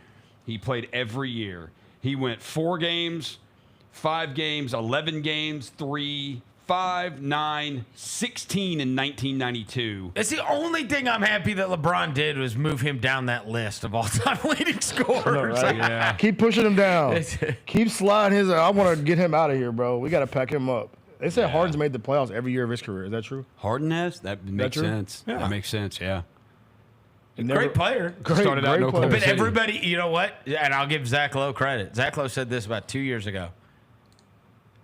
He played every year. He went 4 games, 5 games, 11 games, 3, 5, 9, 16 in 1992. It's the only thing I'm happy that LeBron did was move him down that list of all-time leading scorers. Right? Yeah. Keep pushing him down. Keep sliding his. I want to get him out of here, bro. We got to pack him up. They said Harden's made the playoffs every year of his career. Is that true? Harden has? That makes sense. Yeah. That makes sense, yeah. Great player. Started out in Oklahoma But City. everybody, you know what? And I'll give Zach Lowe credit. Zach Lowe said this about 2 years ago.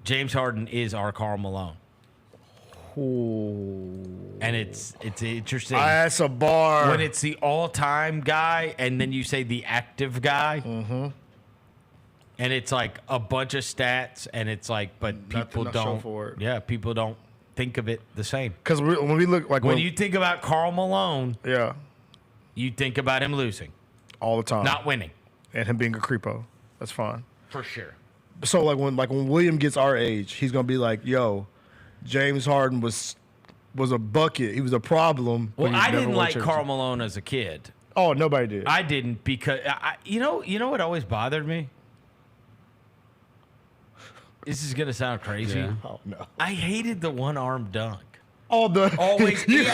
James Harden is our Karl Malone. And it's interesting. That's a bar. When it's the all-time guy and then you say the active guy. And it's like a bunch of stats and it's like, but people Nothing to show don't. for it. Yeah, people don't think of it the same. Because when we look like when you think about Karl Malone, yeah, you think about him losing all the time, not winning, and him being a creepo. That's fine for sure. So when William gets our age, he's gonna be like, "Yo, James Harden was a bucket. He was a problem." Well, I didn't like Karl Malone as a kid. Oh, nobody did. I didn't because you know what always bothered me. This is gonna sound crazy. Yeah. Oh no! I hated the one-arm dunk. Always. And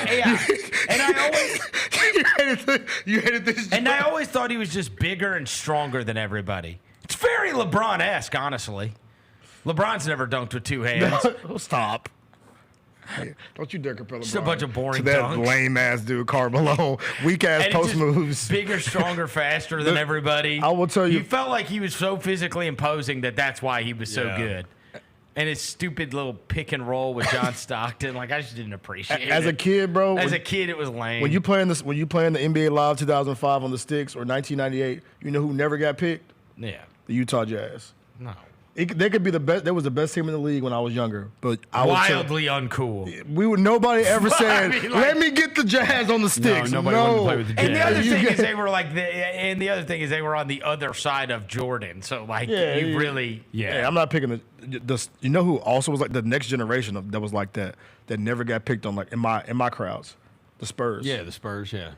I always you hated this. And I always thought he was just bigger and stronger than everybody. It's very LeBron-esque, honestly. LeBron's never dunked with 2 hands. Stop. Hey, don't you dare compare LeBron. Just a bunch of boring to that dunks. lame ass dude, Karl Malone. Weak ass And post just moves. Bigger, stronger, faster than everybody. I will tell you. You felt like he was so physically imposing that's why he was so good. And his stupid little pick and roll with John Stockton, like I just didn't appreciate it. As a kid, bro. As a kid, it was lame. When you play in the NBA Live 2005 on the sticks or 1998, you know who never got picked? Yeah. The Utah Jazz. No. They could be the best. They was the best team in the league when I was younger, but I wildly uncool. Nobody ever said, I mean, "Let me get the Jazz on the sticks." Nobody wanted to play with the Jazz. And the other thing is they were and the other thing is they were on the other side of Jordan. So like you really, yeah. I'm not picking the. You know who also was like the next generation that was like that never got picked on like in my crowds, the Spurs. Yeah, the Spurs. Yeah.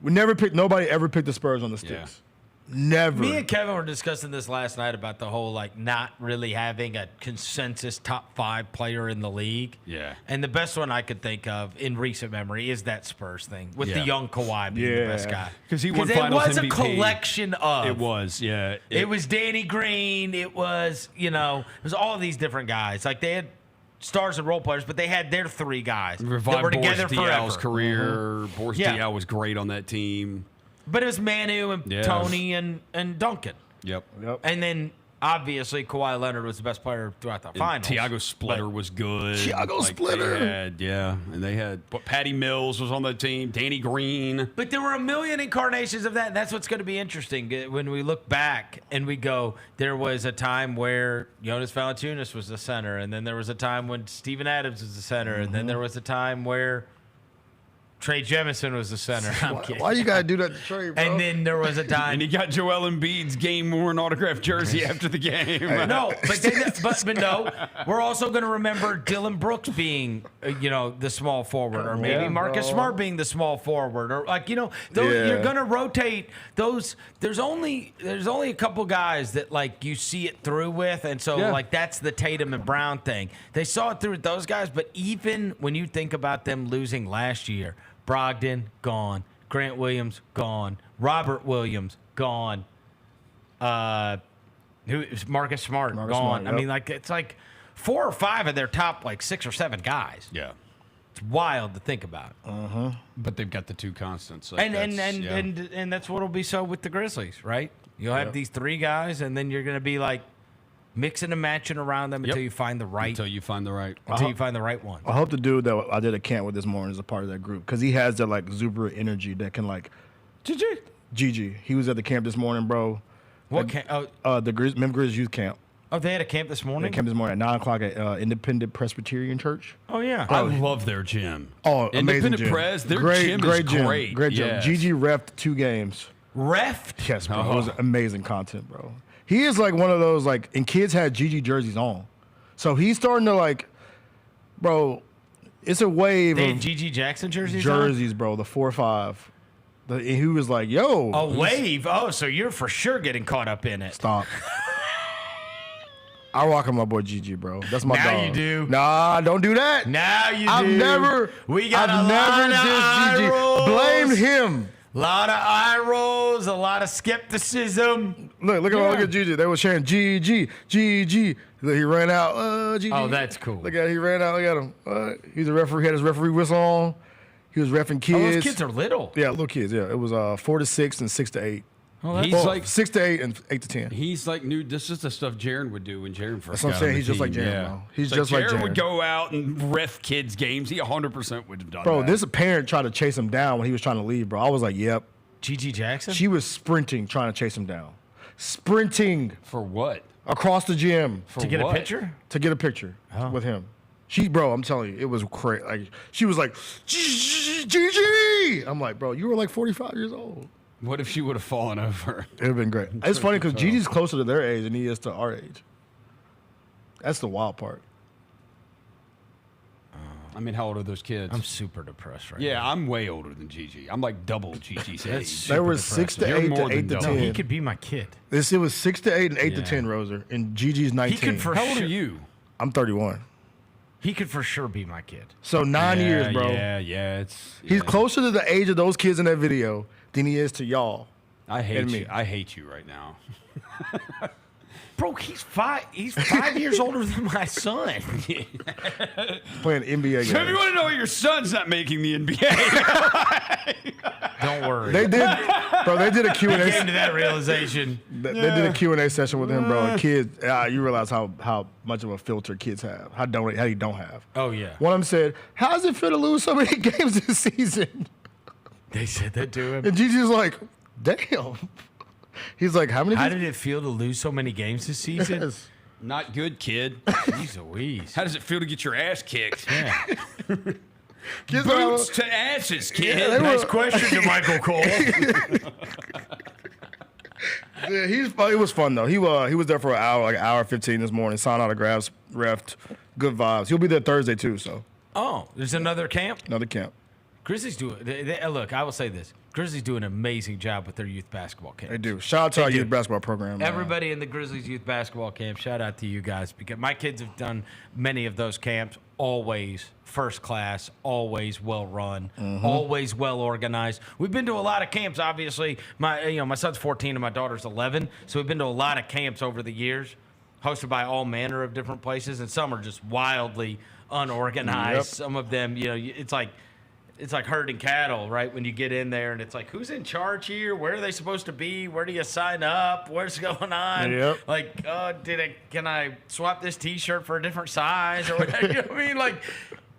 Nobody ever picked the Spurs on the sticks. Yeah. Never. Me and Kevin were discussing this last night about the whole like not really having a consensus top 5 player in the league. Yeah. And the best one I could think of in recent memory is that Spurs thing with the Yeah. young Kawhi being the best guy. Because he won it Finals was MVP. a collection of. It was, yeah. It was Danny Green. It was, it was all of these different guys. Like they had stars and role players, but they had their 3 guys that Revived were together Boris Diaw's forever. career. Boris Yeah. Diaw was great on that team. But it was Manu and Yeah. Tony and Duncan. Yep. And then obviously Kawhi Leonard was the best player throughout the finals. Tiago Splitter was good. Tiago Splitter. They had Patty Mills was on the team. Danny Green. But there were a million incarnations of that. And that's what's going to be interesting when we look back and we go, there was a time where Jonas Valanciunas was the center, and then there was a time when Steven Adams was the center, and then there was a time where Trey Jemison was the center. I'm kidding. Why you gotta do that to Trey, bro? And then there was a time. And he got Joel Embiid's game-worn autographed jersey after the game. No, but no, we're also going to remember Dylan Brooks being, the small forward, or maybe Marcus Smart being the small forward, or you're going to rotate those. There's only a couple guys that like you see it through with, and so like that's the Tatum and Brown thing. They saw it through with those guys, but even when you think about them losing last year, Brogdon gone, Grant Williams gone, Robert Williams gone. Marcus Smart gone. Smart, I mean, like it's like 4 or 5 of their top like 6 or 7 guys. Yeah, it's wild to think about. But they've got the 2 constants. Like And that's what'll be so with the Grizzlies, right? You'll have these 3 guys, and then you're going to be like mixing and matching around them until you find the right. Until you find the right one. I hope the dude that I did a camp with this morning is a part of that group because he has that like exuberant energy that can like. Gigi. He was at the camp this morning, bro. What camp? The Memphis Grizzlies youth camp. Oh, they had a camp this morning? They camp this morning at 9:00 at Independent Presbyterian Church. Oh, yeah. I love their gym. Oh, amazing Independent gym. Pres, their gym is great. Great gym. Yes. Gigi refed 2 games. Refed? Yes, bro. It was amazing content, bro. He is like one of those, like, and kids had Gigi jerseys on. So he's starting to, like, bro, it's a wave They of had Gigi Jackson jerseys bro, the 4-5. And he was like, yo. A wave? Oh, so you're for sure getting caught up in it. Stop. I rock with my boy Gigi, bro. That's my Now dog. you do. Nah, don't do that. Now you I've do. never. We got I've a never lot of eye Gigi. rolls. Blame him. A lot of eye rolls, a lot of skepticism. Look at Gigi. They were chanting Gigi. Look, he ran out. Gigi. Oh, that's cool. Look at he ran out. Look at him. He's a referee. He had his referee whistle on. He was reffing kids. Oh, those kids are little. Yeah, little kids. Yeah, it was 4 to 6 and 6 to 8. Oh, He's like 6 to 8 and 8 to 10. He's like new. This is the stuff Jaren would do when Jaren first. That's what I'm got saying. on the He's just like team. Jaren, bro. He's It's just like Jaren would Jaren. go out and ref kids' games. He 100% would have done Bro, that. this parent tried to chase him down when he was trying to leave, bro. I was like, yep. Gigi Jackson? She was sprinting, trying to chase him down. Sprinting. For what? Across the gym. To get a picture? To get a picture with him. Bro, I'm telling you, it was crazy. Like, she was like, Gigi! I'm like, bro, you were like 45 years old. What if she would have fallen over? It would have been great. It's funny because Gigi's closer to their age than he is to our age. That's the wild part. I mean, how old are those kids? I'm super depressed right now. Yeah, I'm way older than Gigi. I'm like double Gigi's age. They were 6 to 8 to 8 to 10. No, he could be my kid. It was 6 to 8 and 8 to Yeah. 10, Roser. And Gigi's 19. He could for How old sure. are you? I'm 31. He could for sure be my kid. So 9 years, bro. Yeah. He's closer to the age of those kids in that video than he is to y'all. I hate and you. me. I hate you right now. Bro, he's 5 years older than my son. Playing NBA games. So if you want to know why your son's not making the NBA, Don't worry. They did. Bro, they did a Q&A. He came to that realization. They did a Q&A session with him, bro. Kids, you realize how much of a filter kids have. How you don't have. Oh, yeah. One of them said, how does it feel to lose so many games this season? They said that to him. And Gigi's like, damn. He's like, how did it feel to lose so many games this season? Yes. Not good, kid. Jeez Louise. How does it feel to get your ass kicked? Yeah. Boots to asses, kid. Yeah, Nice question to Michael Cole. Yeah, it was fun though. He was there for an hour, like an hour 15 this morning. Signed autographs, refed, good vibes. He'll be there Thursday too. So. Oh, there's another camp. Another camp. Grizzlies do it. Look, I will say this: Grizzlies do an amazing job with their youth basketball camp. They do. Shout out to our youth basketball program. Everybody in the Grizzlies youth basketball camp. Shout out to you guys because my kids have done many of those camps. Always first class, always well run, always well organized. We've been to a lot of camps. Obviously, my son's 14 and my daughter's 11, so we've been to a lot of camps over the years, hosted by all manner of different places, and some are just wildly unorganized. Yep. Some of them, it's like herding cattle, right? When you get in there and it's like, who's in charge here? Where are they supposed to be? Where do you sign up? What's going on? Yep. Like, can I swap this T-shirt for a different size or whatever? You know what I mean? Like,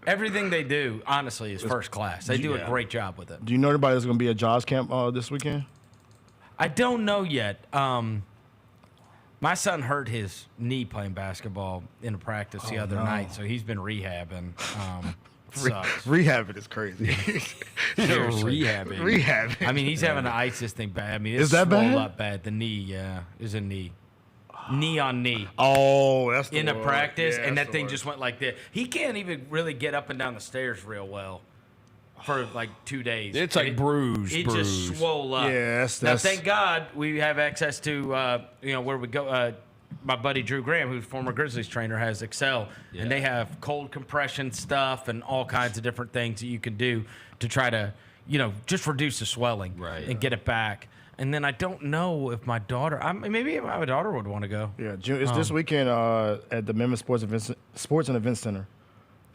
everything they do, honestly, is first class. They do a great job with it. Do you know anybody that's going to be at Jaws camp this weekend? I don't know yet. My son hurt his knee playing basketball in a practice the other night, so he's been rehabbing. Rehabbing is crazy. Rehabbing. I mean, he's having to ice this thing bad. I mean, it's Is that swole bad? up bad. The knee, is a knee. Knee on knee. Oh, that's the in a word. practice, Yeah, and that's that the thing word. just went like this. He can't even really get up and down the stairs real well for like 2 days. It's like bruised. It just swole up. Yeah, Now, thank God we have access to, where we go. My buddy Jrue Graham, who's former Grizzlies trainer, has Excel, and they have cold compression stuff and all kinds of different things that you can do to try to, just reduce the swelling and get it back. And then I don't know if my daughter, maybe my daughter would want to go. Yeah, it's this weekend at the Memphis Sports and Events Center.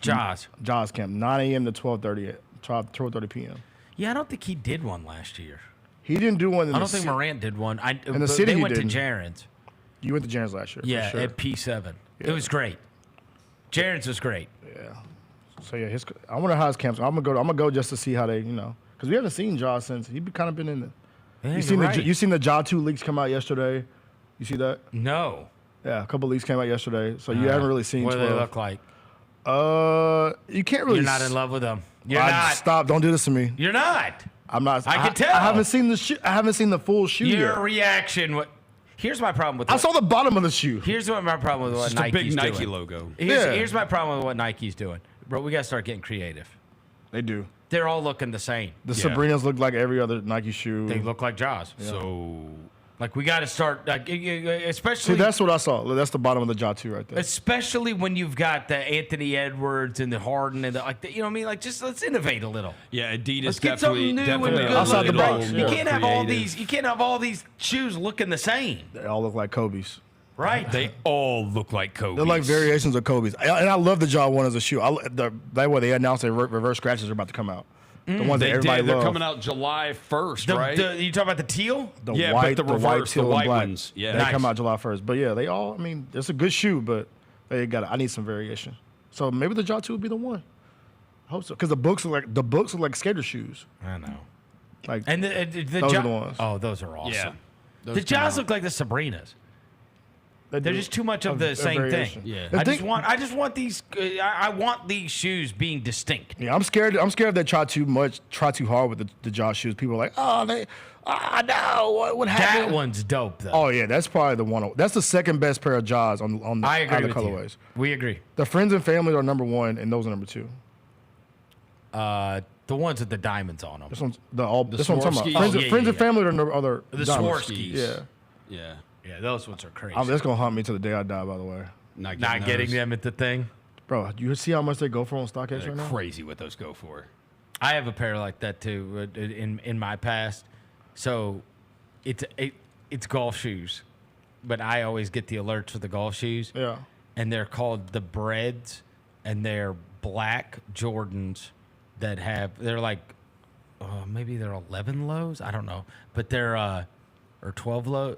Jaws camp, 9 a.m. to 12:30 p.m. Yeah, I don't think he did one last year. He didn't do one. I don't think Morant did one. In the city, they he went didn't. to Jaren's. You went to Jaren's last year. Yeah, for sure. at P7. It was great. Jaren's was great. Yeah. So yeah, I wonder how his camps. I'm gonna go just to see how they, because we haven't seen Ja since he kind of been in the. Yeah, you seen the Ja 2 leaks come out yesterday? You see that? No. Yeah, a couple leaks came out yesterday, so you haven't really seen. What do 12. they look like? You can't really. You're not in love with them. You're not. Stop! Don't do this to me. You're not. I'm not. I can tell. I haven't seen the shoe. I haven't seen the full shoe Your yet. reaction. Here's my problem with. I saw the bottom of the shoe. Here's what my problem with what Just a Nike's big Nike doing. logo. Here's my problem with what Nike's doing, bro. We gotta start getting creative. They do. They're all looking the same. The Sabrinas look like every other Nike shoe. They look like Jaws. Yeah. So, like, we got to start, especially. See, that's what I saw. That's the bottom of the Ja 2 right there. Especially when you've got the Anthony Edwards and the Harden and you know what I mean? Like, just let's innovate a little. Yeah, Adidas Let's get something new and good outside the looking. box. You Yeah. can't have all these. You can't have all these shoes looking the same. They all look like Kobe's. Right. They all look like Kobe's. They're like variations of Kobe's. And I love the Ja 1 as a shoe. That way they announced that reverse scratches are about to come out. The ones that everybody They're loves. coming out July 1st, right? You talking about the teal? The Yeah, white, but the reverse, teal, the and white black. ones. Yeah. They Nice. come out July 1st. But yeah, they all, it's a good shoe, but I need some variation. So maybe the Ja 2 would be the one. I hope so. Because the books look like skater shoes. I know. Like, And the those are the ones. Oh, those are awesome. Yeah. The Jaws look like the Sabrinas. They're just too much of the same thing. variation. Yeah. I just want these. I want these shoes being distinct. Yeah, I'm scared they try too hard with the Ja shoes. People are like, no, what happened? That one's dope though. Oh yeah, that's probably the one. That's the second best pair of Jaws on the I agree other with colorways. you. We agree. The Friends and Family are number 1, and those are number 2. The ones with the diamonds on them. This one's this one I'm talking Swarovskis? about. Friends, Oh, yeah, Friends yeah, and Family are The diamonds. Swarovskis. Yeah. Yeah. Yeah, those ones are crazy. That's gonna haunt me till the day I die. By the way, Not getting them at the thing. bro, you see how much they go for on StockX They're right now? crazy what those go for. I have a pair like that too in my past. So it's golf shoes, but I always get the alerts for the golf shoes. Yeah. And they're called the Breads, and they're black Jordans that they're like maybe they're 11 lows. I don't know, but they're or 12 low.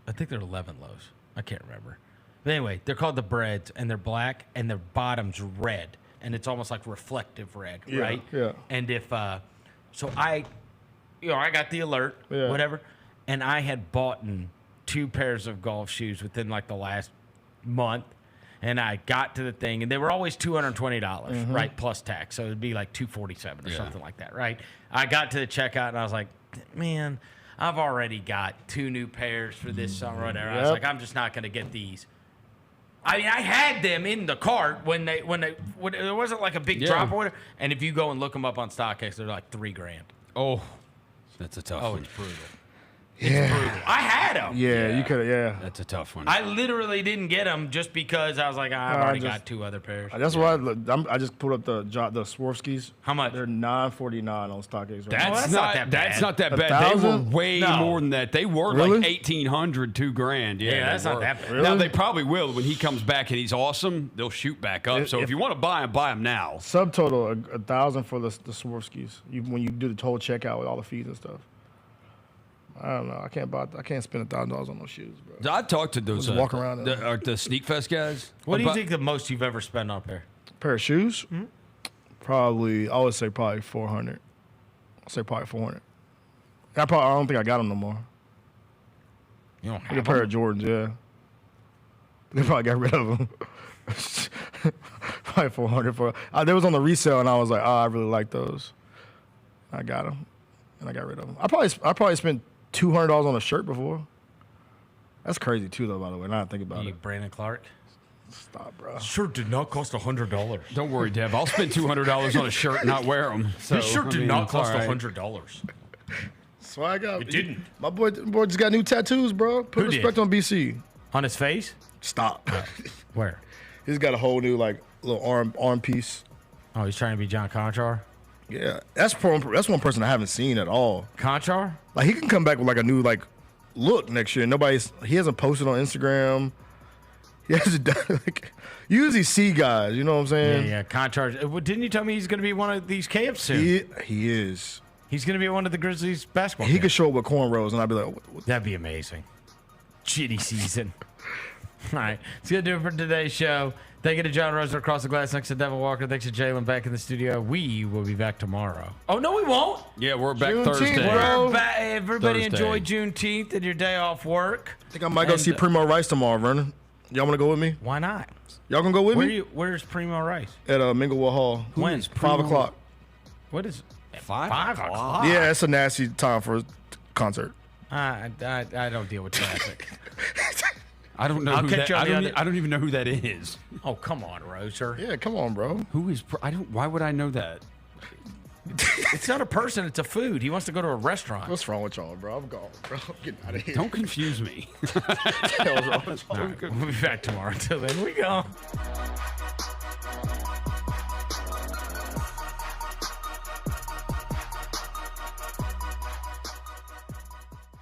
I think they're 11 lows. I can't remember. But anyway, they're called the breads, and they're black, and their bottom's red, and it's almost like reflective red, right? Yeah. And if so, I got the alert, whatever, and I had bought 2 pairs of golf shoes within like the last month. And I got to the thing, and they were always $220, right, plus tax. So it'd be like $247 or something like that, right? I got to the checkout, and I was like, man, I've already got 2 new pairs for this summer or whatever. I was like, I'm just not going to get these. I mean, I had them in the cart when there wasn't like a big drop or whatever. And if you go and look them up on StockX, they're like $3,000. Oh, that's a tough one. It's brutal. It's brutal. I had them. Yeah, you could. Yeah, that's a tough one. I literally didn't get them just because I was like, I've already got 2 other pairs. That's why I just put up the Swarovskis. How much? They're $949 on StockX. Right That's not that bad. That's not that bad. 1,000? They were way more than that. They were Really? like $1,800, $2,000. Yeah, that's not that bad. Now they probably will when he comes back and he's awesome. They'll shoot back up. So if you want to buy them now. Subtotal $1,000 for the Swarovskis. When you do the total checkout with all the fees and stuff. I don't know. I can't spend $1,000 on those shoes, bro. I talked to those walk around the Sneak Fest guys. What do you think the most you've ever spent on a pair of shoes? Mm-hmm. Probably, I would say probably $400. I'll say probably $400. I don't think I got them no more. You don't Like have a pair them? of Jordans, yeah. They probably got rid of them. Probably $400 they was on the resale, and I was like, I really like those. I got them, and I got rid of them. I probably spent $200 on a shirt before. That's crazy too, though. By the way, now I think about it. Brandon Clark. Stop, bro. Shirt did not cost $100. Don't worry, Dev. I'll spend $200 on a shirt and not wear them. So, This shirt did not cost all right. $100. So I got. It didn't. My boy just got new tattoos, bro. Put Who respect did? on BC. On his face? Stop. Where? He's got a whole new like little arm piece. Oh, he's trying to be John Conchar? Yeah, that's one person I haven't seen at all. Conchar? Like he can come back with like a new like look next year. He hasn't posted on Instagram. He hasn't done like you usually see guys. You know what I'm saying? Yeah. Conchar. Didn't you tell me he's going to be one of these camps soon? He is. He's going to be one of the Grizzlies basketball He camps. could show up with cornrows, and I'd be like, what? That'd be amazing. Shitty season. All right, it's going to do it for today's show. Thank you to John Roser across the glass next to Devin Walker. Thanks to Jaylen back in the studio. We will be back tomorrow. Oh, no, we won't. Yeah, we're back Juneteenth, Thursday. bro. Everybody Thursday. enjoy Juneteenth and your day off work. I think I might go see Primo Rice tomorrow, Vernon. Y'all want to go with me? Why not? Y'all gonna go with me? Where's Primo Rice? At Minglewood Hall. When's 5 o'clock. What is 5 o'clock? Yeah, it's a nasty time for a concert. I don't deal with traffic. I don't know. I'll who catch that, you on I, the don't, other- I don't even know who that is. Oh, come on, Roser. Yeah, come on, bro. Who is? I don't. Why would I know that? It's not a person, it's a food. He wants to go to a restaurant. What's wrong with y'all, bro? I'm gone, bro. I'm getting out of here. Don't confuse me. What the hell's wrong with y'all? All right, we'll be back tomorrow. Until then, we go.